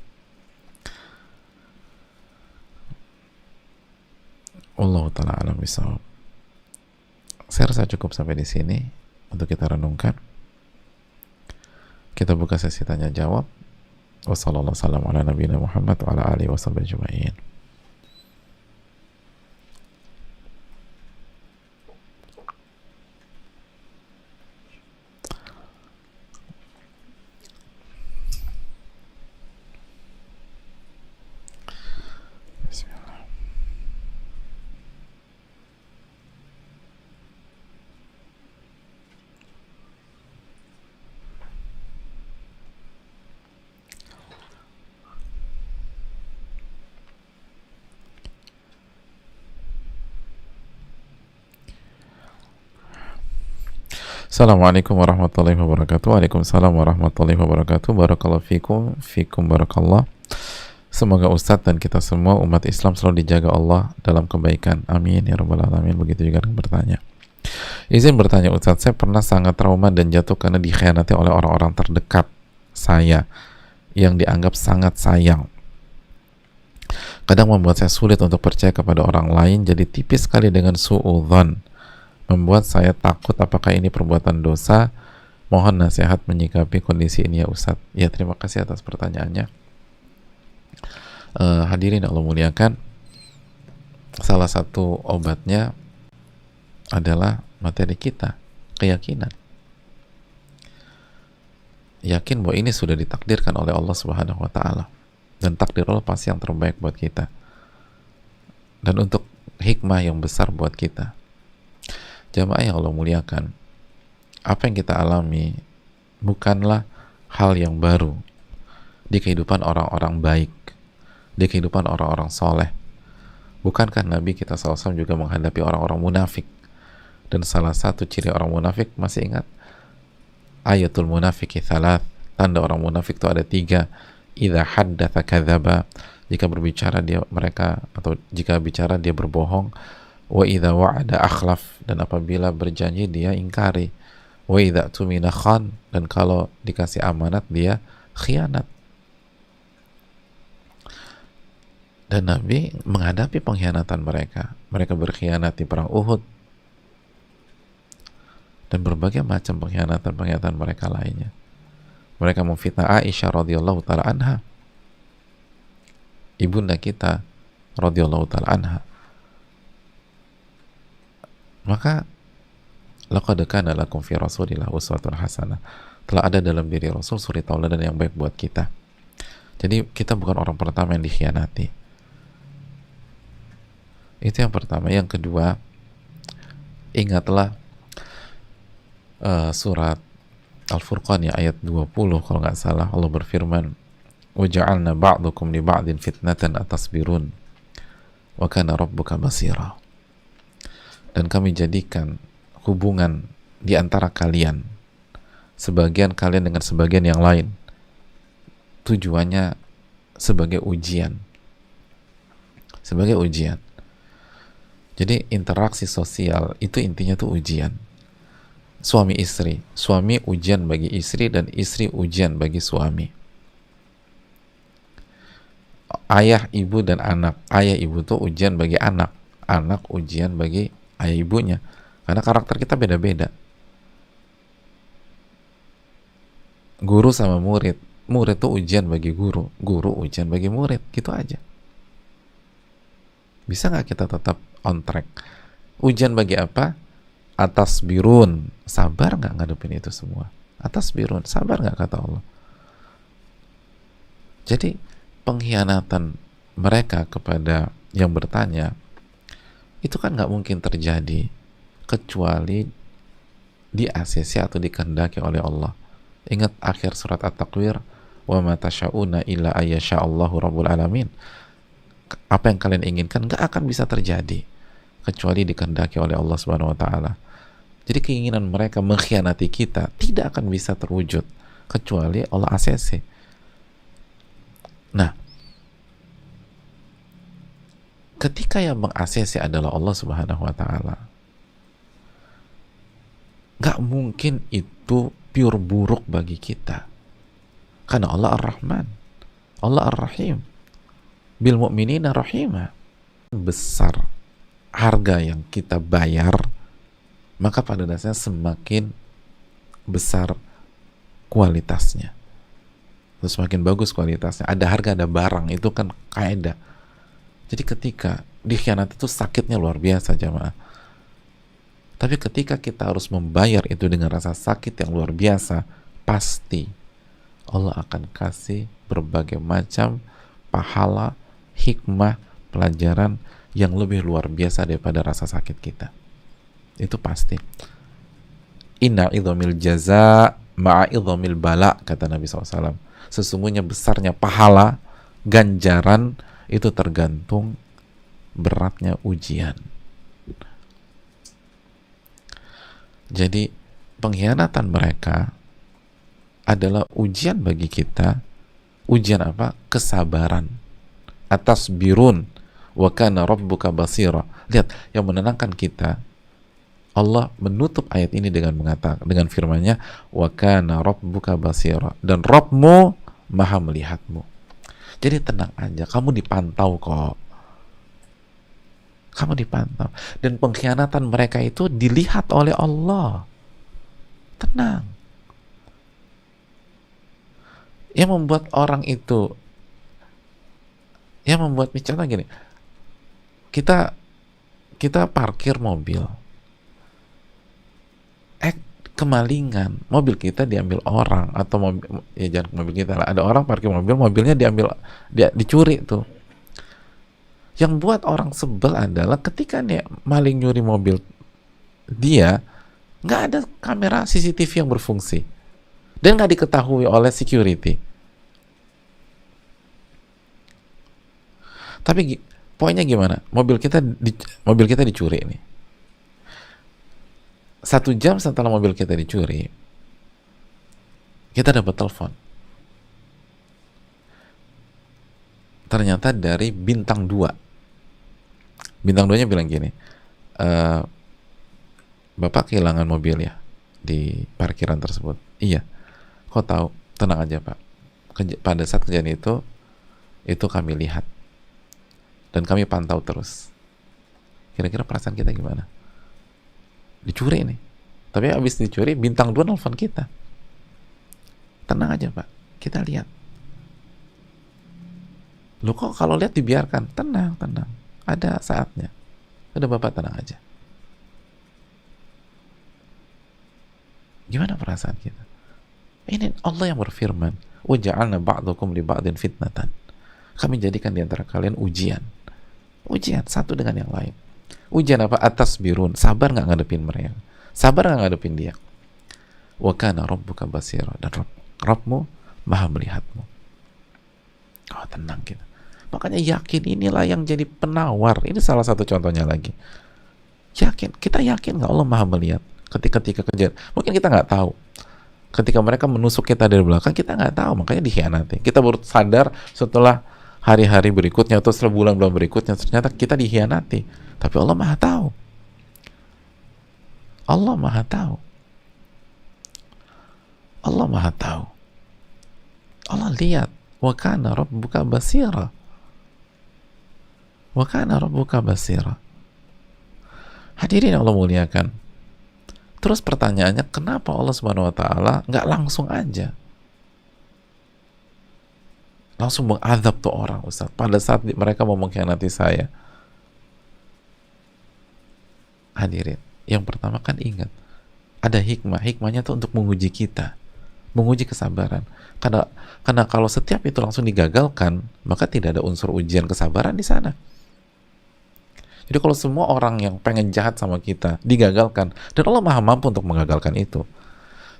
Allah taala alam bisawab. Saya rasa cukup sampai di sini untuk kita renungkan. Kita buka sesi tanya jawab. Wassalamualaikum warahmatullahi wabarakatuh. Assalamualaikum warahmatullahi wabarakatuh. Waalaikumsalam warahmatullahi wabarakatuh. Barakallahu fikum barakallah. Semoga Ustadz dan kita semua umat Islam selalu dijaga Allah dalam kebaikan. Amin ya rabbal alamin. Begitu juga yang bertanya. Izin bertanya Ustadz, saya pernah sangat trauma dan jatuh karena dikhianati oleh orang-orang terdekat saya yang dianggap sangat sayang. Kadang membuat saya sulit untuk percaya kepada orang lain, jadi tipis sekali dengan su'udzon, membuat saya takut apakah ini perbuatan dosa. Mohon nasihat menyikapi kondisi ini ya Ustadz. Ya, terima kasih atas pertanyaannya. Hadirin Allah muliakan, salah satu obatnya adalah materi kita, keyakinan. Yakin bahwa ini sudah ditakdirkan oleh Allah Subhanahu wa taala, dan takdir Allah pasti yang terbaik buat kita dan untuk hikmah yang besar buat kita. Jamaah yang Allah muliakan, apa yang kita alami bukanlah hal yang baru di kehidupan orang-orang baik, di kehidupan orang-orang soleh. Bukankah Nabi kita SAW juga menghadapi orang-orang munafik? Dan salah satu ciri orang munafik, masih ingat? Ayatul munafiki thalath, tanda orang munafik itu ada 3. Idza haddatsa kadzaba, jika berbicara jika bicara dia berbohong. Wa idza wa'ada akhlaf, dan apabila berjanji dia ingkari. Wa idza tumina khan, dan kalau dikasih amanat dia khianat. Dan Nabi menghadapi pengkhianatan mereka. Mereka berkhianat di perang Uhud dan berbagai macam pengkhianatan mereka lainnya. Mereka memfitnah Aisyah radhiyallahu taala anha, ibunda kita radhiyallahu taala anha. Maka laqad kana lakum fi Rasulillah uswatun hasanah, telah ada dalam diri Rasul suri tauladan yang baik buat kita. Jadi kita bukan orang pertama yang dikhianati. Itu yang pertama. Yang kedua, ingatlah surat Al-Furqan ya, ayat 20 kalau nggak salah. Allah berfirman, وَجَعَلْنَا بَعْضُكُمْ لِبَعْضٍ فِتْنَةً أَتَصْبِرُونَ وَكَانَ رَبُّكَ بَصِيرًا. Dan kami jadikan hubungan di antara kalian, sebagian kalian dengan sebagian yang lain, tujuannya sebagai ujian. Sebagai ujian. Jadi interaksi sosial itu intinya tuh ujian. Suami istri, suami ujian bagi istri dan istri ujian bagi suami. Ayah, ibu dan anak. Ayah, ibu tuh ujian bagi anak. Anak ujian bagi ayah ibunya. Karena karakter kita beda-beda. Guru sama murid. Murid tuh ujian bagi guru. Guru ujian bagi murid. Gitu aja. Bisa nggak kita tetap on track? Ujian bagi apa? Atas birun. Sabar nggak ngadepin itu semua? Atas birun. Sabar nggak kata Allah? Jadi pengkhianatan mereka kepada yang bertanya itu kan nggak mungkin terjadi kecuali di ACC atau dikehendaki oleh Allah. Ingat akhir surat At-Takwir, wa ma tasyauna illa ayyasha'allahu rabbul alamin. Apa yang kalian inginkan nggak akan bisa terjadi kecuali dikehendaki oleh Allah Subhanahu wa taala. Jadi keinginan mereka mengkhianati kita tidak akan bisa terwujud kecuali Allah ACC. Nah, ketika yang meng-ACC adalah Allah Subhanahu wa taala, nggak mungkin itu pure buruk bagi kita. Karena Allah Ar-Rahman, Allah Ar-Rahim, bil mu'minina rahimah. Besar harga yang kita bayar, maka pada dasarnya semakin besar kualitasnya. Terus semakin bagus kualitasnya. Ada harga, ada barang, itu kan kaidah. Jadi ketika dikhianati itu sakitnya luar biasa, jamaah. Tapi ketika kita harus membayar itu dengan rasa sakit yang luar biasa, pasti Allah akan kasih berbagai macam pahala, hikmah, pelajaran yang lebih luar biasa daripada rasa sakit kita. Itu pasti. Inna idhamil jaza ma'a idhamil bala, kata Nabi SAW. Sesungguhnya besarnya pahala, ganjaran, itu tergantung beratnya ujian. Jadi pengkhianatan mereka adalah ujian bagi kita. Ujian apa? Kesabaran. Atas birun wa kana rabbuka basira. Lihat, yang menenangkan kita, Allah menutup ayat ini dengan mengatakan, dengan firman-Nya, wa kana rabbuka basira, dan Rabbmu maha melihatmu. Jadi tenang aja, kamu dipantau kok. Kamu dipantau. Dan pengkhianatan mereka itu dilihat oleh Allah. Tenang. Yang membuat orang itu, yang membuat bicara gini, kita parkir mobil, kemalingan, mobil kita diambil orang, atau mobil, ya jangan mobil kita lah, ada orang parkir mobil, mobilnya diambil, dicuri tuh. Yang buat orang sebel adalah ketika nih maling nyuri mobil dia, nggak ada kamera CCTV yang berfungsi dan nggak diketahui oleh security. Tapi poinnya gimana? Mobil kita dicuri nih. 1 jam setelah mobil kita dicuri, kita dapat telepon. Ternyata dari bintang 2. Bintang 2-nya bilang gini, Bapak kehilangan mobil ya di parkiran tersebut. Iya. Kok tahu? Tenang aja Pak. Pada saat kejadian itu kami lihat dan kami pantau terus. Kira-kira perasaan kita gimana? Dicuri nih. Tapi habis dicuri, bintang 2 nelfon kita. Tenang aja Pak, kita lihat. Lu kok kalau lihat dibiarkan? Tenang. Ada saatnya. Udah Bapak tenang aja. Gimana perasaan kita? Ini Allah yang berfirman, wa ja'alna ba'dakum li ba'din fitnatan. Kami jadikan di antara kalian ujian. Ujian satu dengan yang lain. Ujian apa? Atas birun. Sabar nggak ngadepin mereka? Sabar nggak ngadepin dia? Wa kana rabbuka basira, dan Rabbmu maha melihatmu. Oh, tenang kita. Makanya yakin, inilah yang jadi penawar. Ini salah satu contohnya lagi. Yakin, kita yakin nggak Allah maha melihat ketika kejadian. Mungkin kita nggak tahu. Ketika mereka menusuk kita dari belakang, kita nggak tahu, makanya dikhianati. Kita baru sadar setelah hari-hari berikutnya atau setelah bulan-bulan berikutnya, ternyata kita dikhianati. Tapi Allah Maha tahu. Allah Maha tahu. Allah Maha tahu. Allah lihat. Wa kana rabbuka basira. Wa kana rabbuka basira. Hadirin Allah muliakan. Terus pertanyaannya, kenapa Allah Subhanahu wa taala nggak langsung aja langsung mengadab tuh orang, Ustaz, pada saat mereka mau mengkhianati saya? Hadirin, yang pertama kan ingat, ada hikmahnya tuh untuk menguji kita, menguji kesabaran. Karena kalau setiap itu langsung digagalkan, maka tidak ada unsur ujian kesabaran di sana. Jadi kalau semua orang yang pengen jahat sama kita digagalkan, dan Allah Maha mampu untuk mengagalkan itu,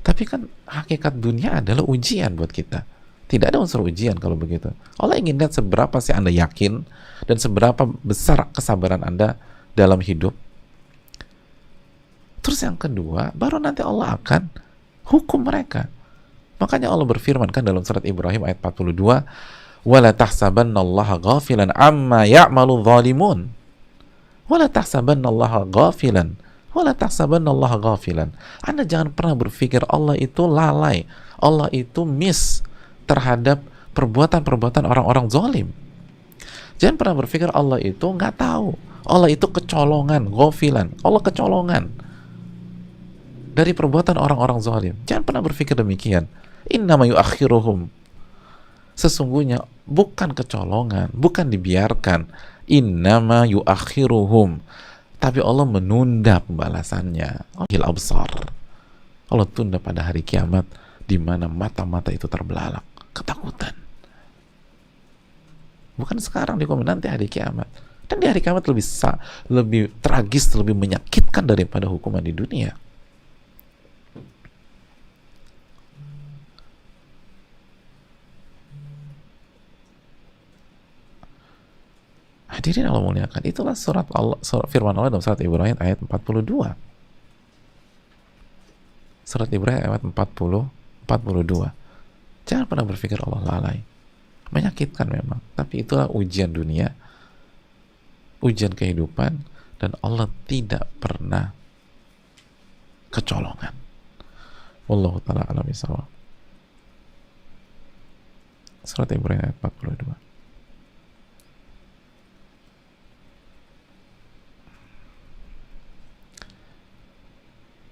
tapi kan hakikat dunia adalah ujian buat kita. Tidak ada unsur ujian kalau begitu. Allah ingin lihat seberapa sih Anda yakin dan seberapa besar kesabaran Anda dalam hidup. Terus yang kedua, baru nanti Allah akan hukum mereka. Makanya Allah berfirman kan dalam surat Ibrahim ayat 42, "Wala tahsabannallaha ghafilan amma ya'malu dhalimun." Wala tahsabannallaha ghafilan. Wala tahsabannallaha ghafilan. Anda jangan pernah berpikir Allah itu lalai, Allah itu miss terhadap perbuatan-perbuatan orang-orang zalim. Jangan pernah berpikir Allah itu nggak tahu, Allah itu kecolongan, ghafilan. Allah kecolongan dari perbuatan orang-orang zalim. Jangan pernah berpikir demikian. Innama yuakhiruhum. Sesungguhnya bukan kecolongan, bukan dibiarkan. Innama yuakhiruhum. Tapi Allah menunda pembalasannya. Hil absar. Allah tunda pada hari kiamat di mana mata-mata itu terbelalak ketakutan. Bukan sekarang di nanti hari kiamat. Dan di hari kiamat lebih tragis, lebih menyakitkan daripada hukuman di dunia. Hadirin Allah muliakan, itulah firman Allah dalam surat Ibrahim ayat 42. Surat Ibrahim ayat 42. Jangan pernah berpikir Allah lalai. Menyakitkan memang, tapi itulah ujian dunia, ujian kehidupan, dan Allah tidak pernah kecolongan. Wallahu ta'ala a'lam bishawab. Surat Ibrahim ayat 42.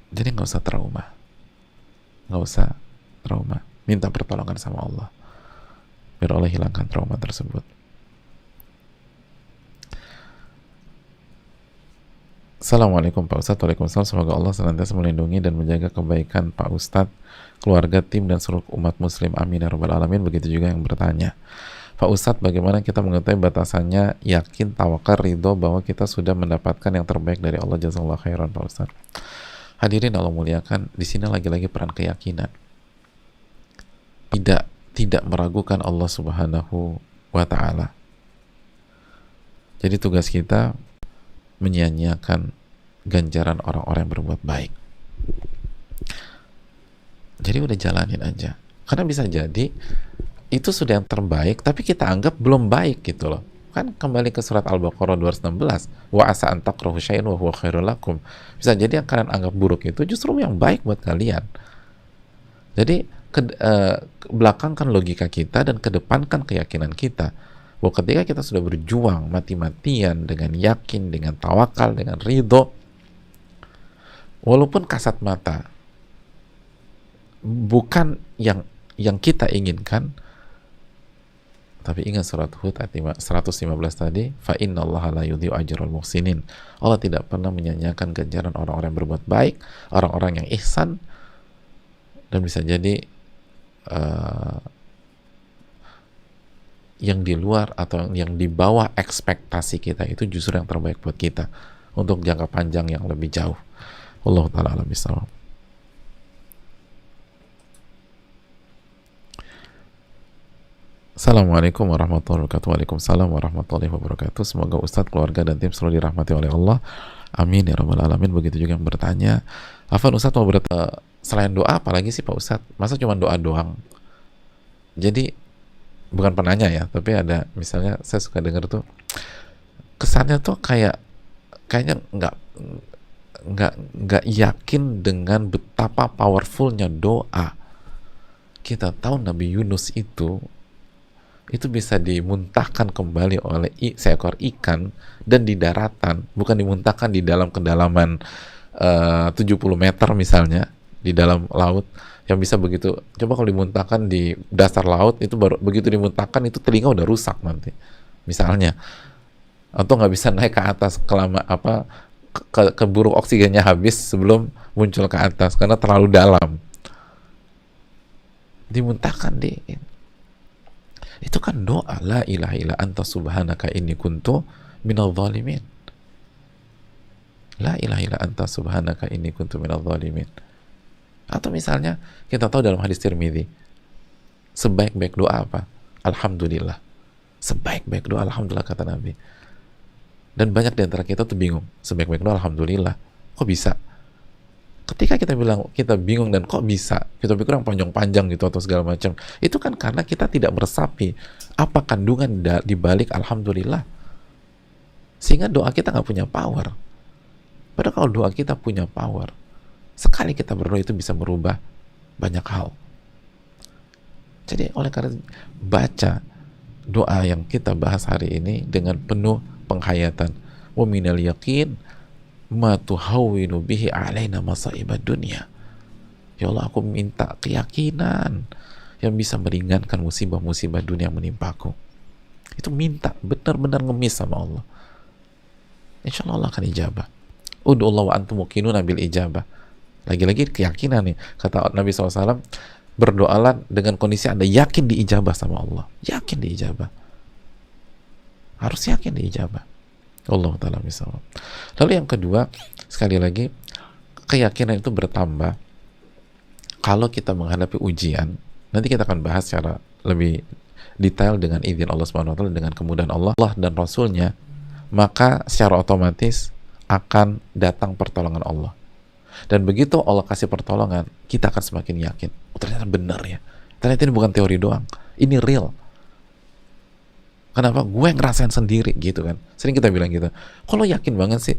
Jadi nggak usah trauma, minta pertolongan sama Allah biar Allah hilangkan trauma tersebut. Assalamualaikum Pak Ustadz. Waalaikumsalam. Semoga Allah senantiasa melindungi dan menjaga kebaikan Pak Ustadz, keluarga, tim, dan seluruh umat muslim, amin ya rabbal alamin. Begitu juga yang bertanya, Pak Ustadz, bagaimana kita mengetahui batasannya yakin, tawakal, ridho bahwa kita sudah mendapatkan yang terbaik dari Allah? Jazakallahu khairan Pak Ustadz. Hadirin Allah muliakan, di sini lagi-lagi peran keyakinan. Tidak meragukan Allah Subhanahu wa taala. Jadi tugas kita menyia-nyiakan ganjaran orang-orang yang berbuat baik. Jadi udah jalanin aja. Karena bisa jadi itu sudah yang terbaik, tapi kita anggap belum baik gitu loh. Kan kembali ke surat Al-Baqarah 216, wa asa an takrahu syai'an wa huwa khairul lakum. Bisa jadi yang kalian anggap buruk itu justru yang baik buat kalian. Jadi belakangkan logika kita dan kedepankan keyakinan kita bahwa ketika kita sudah berjuang mati-matian dengan yakin, dengan tawakal, dengan ridho, walaupun kasat mata bukan yang kita inginkan, tapi ingat surat Hud ayat 115 tadi, fa innallaha la yudhi'u ajral muhsinin. Allah tidak pernah menyanyiakan ganjaran orang-orang yang berbuat baik, orang-orang yang ihsan. Dan bisa jadi yang di luar atau yang di bawah ekspektasi kita itu justru yang terbaik buat kita untuk jangka panjang yang lebih jauh. Wallahu ta'ala a'lam bishawab. Assalamualaikum warahmatullahi wabarakatuh. Waalaikumsalam warahmatullahi wabarakatuh. Semoga Ustadz, keluarga, dan tim selalu dirahmati oleh Allah. Amin ya rabbal alamin. Begitu juga yang bertanya, Afan Ustadz mau Selain doa apalagi sih Pak Ustadz? Masa cuma doa doang? Jadi bukan penanya ya, tapi ada misalnya saya suka dengar tuh kesannya tuh kayaknya nggak yakin dengan betapa powerfulnya doa. Kita tahu Nabi Yunus itu bisa dimuntahkan kembali oleh seekor ikan dan di daratan, bukan dimuntahkan di dalam kedalaman 70 meter misalnya di dalam laut yang bisa begitu. Coba kalau dimuntahkan di dasar laut itu baru begitu dimuntahkan itu telinga udah rusak nanti misalnya, atau nggak bisa naik ke atas keburu oksigennya habis sebelum muncul ke atas karena terlalu dalam, dimuntahkan itu kan doa, la ilaha illa anta subhanaka inni kuntu minadh dhalimin, la ilaha illa anta subhanaka inni kuntu minadh dhalimin. Atau misalnya kita tahu dalam hadis Tirmidzi, sebaik-baik doa apa? Alhamdulillah. Sebaik-baik doa alhamdulillah kata Nabi. Dan banyak di antara kita tuh bingung, sebaik-baik doa alhamdulillah. Kok bisa? Ketika kita bilang kita bingung dan kok bisa, kita pikir yang panjang-panjang gitu atau segala macam. Itu kan karena kita tidak meresapi apa kandungan di balik alhamdulillah. Sehingga doa kita nggak punya power. Padahal kalau doa kita punya power, sekali kita berdoa itu bisa merubah banyak hal. Jadi oleh karena baca doa yang kita bahas hari ini dengan penuh penghayatan. Wa minal yaqin ma tuhawwinu bihi alaina masaibad dunya. Ya Allah, aku minta keyakinan yang bisa meringankan musibah-musibah dunia yang menimpaku. Itu minta, benar-benar ngemis sama Allah. Insya Allah Allah akan ijabah. Ud'ullah wa antum muqinuna bil ijabah. Lagi-lagi keyakinan nih, kata Nabi SAW, berdoalah dengan kondisi Anda yakin diijabah sama Allah. Yakin diijabah. Harus yakin diijabah. Allah Ta'ala misal. Lalu yang kedua, sekali lagi, keyakinan itu bertambah kalau kita menghadapi ujian. Nanti kita akan bahas secara lebih detail dengan izin Allah SWT, dengan kemudahan Allah dan Rasulnya, maka secara otomatis akan datang pertolongan Allah. Dan begitu Allah kasih pertolongan, kita akan semakin yakin. Oh, ternyata benar ya. Ternyata ini bukan teori doang. Ini real. Kenapa? Gue ngerasain sendiri gitu kan. Sering kita bilang gitu. Kalau yakin banget sih,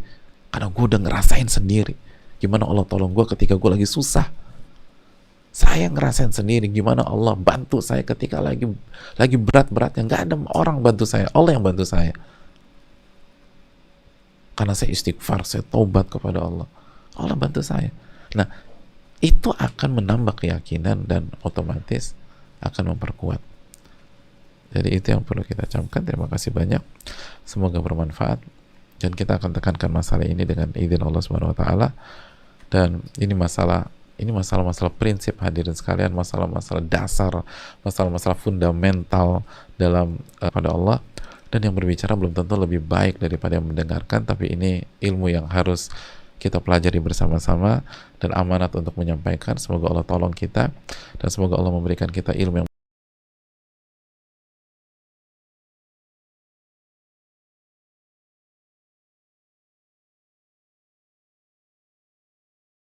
karena gue udah ngerasain sendiri. Gimana Allah tolong gue ketika gue lagi susah. Saya ngerasain sendiri gimana Allah bantu saya ketika lagi berat-beratnya. Gak ada orang bantu saya. Allah yang bantu saya. Karena saya istighfar, saya taubat kepada Allah. Allah bantu saya. Nah, itu akan menambah keyakinan dan otomatis akan memperkuat. Jadi itu yang perlu kita camkan. Terima kasih banyak. Semoga bermanfaat. Dan kita akan tekankan masalah ini dengan izin Allah SWT. Dan ini masalah-masalah prinsip hadirin sekalian, masalah-masalah dasar, masalah-masalah fundamental dalam pada Allah. Dan yang berbicara belum tentu lebih baik daripada yang mendengarkan, tapi ini ilmu yang harus kita pelajari bersama-sama dan amanat untuk menyampaikan. Semoga Allah tolong kita dan semoga Allah memberikan kita ilmu yang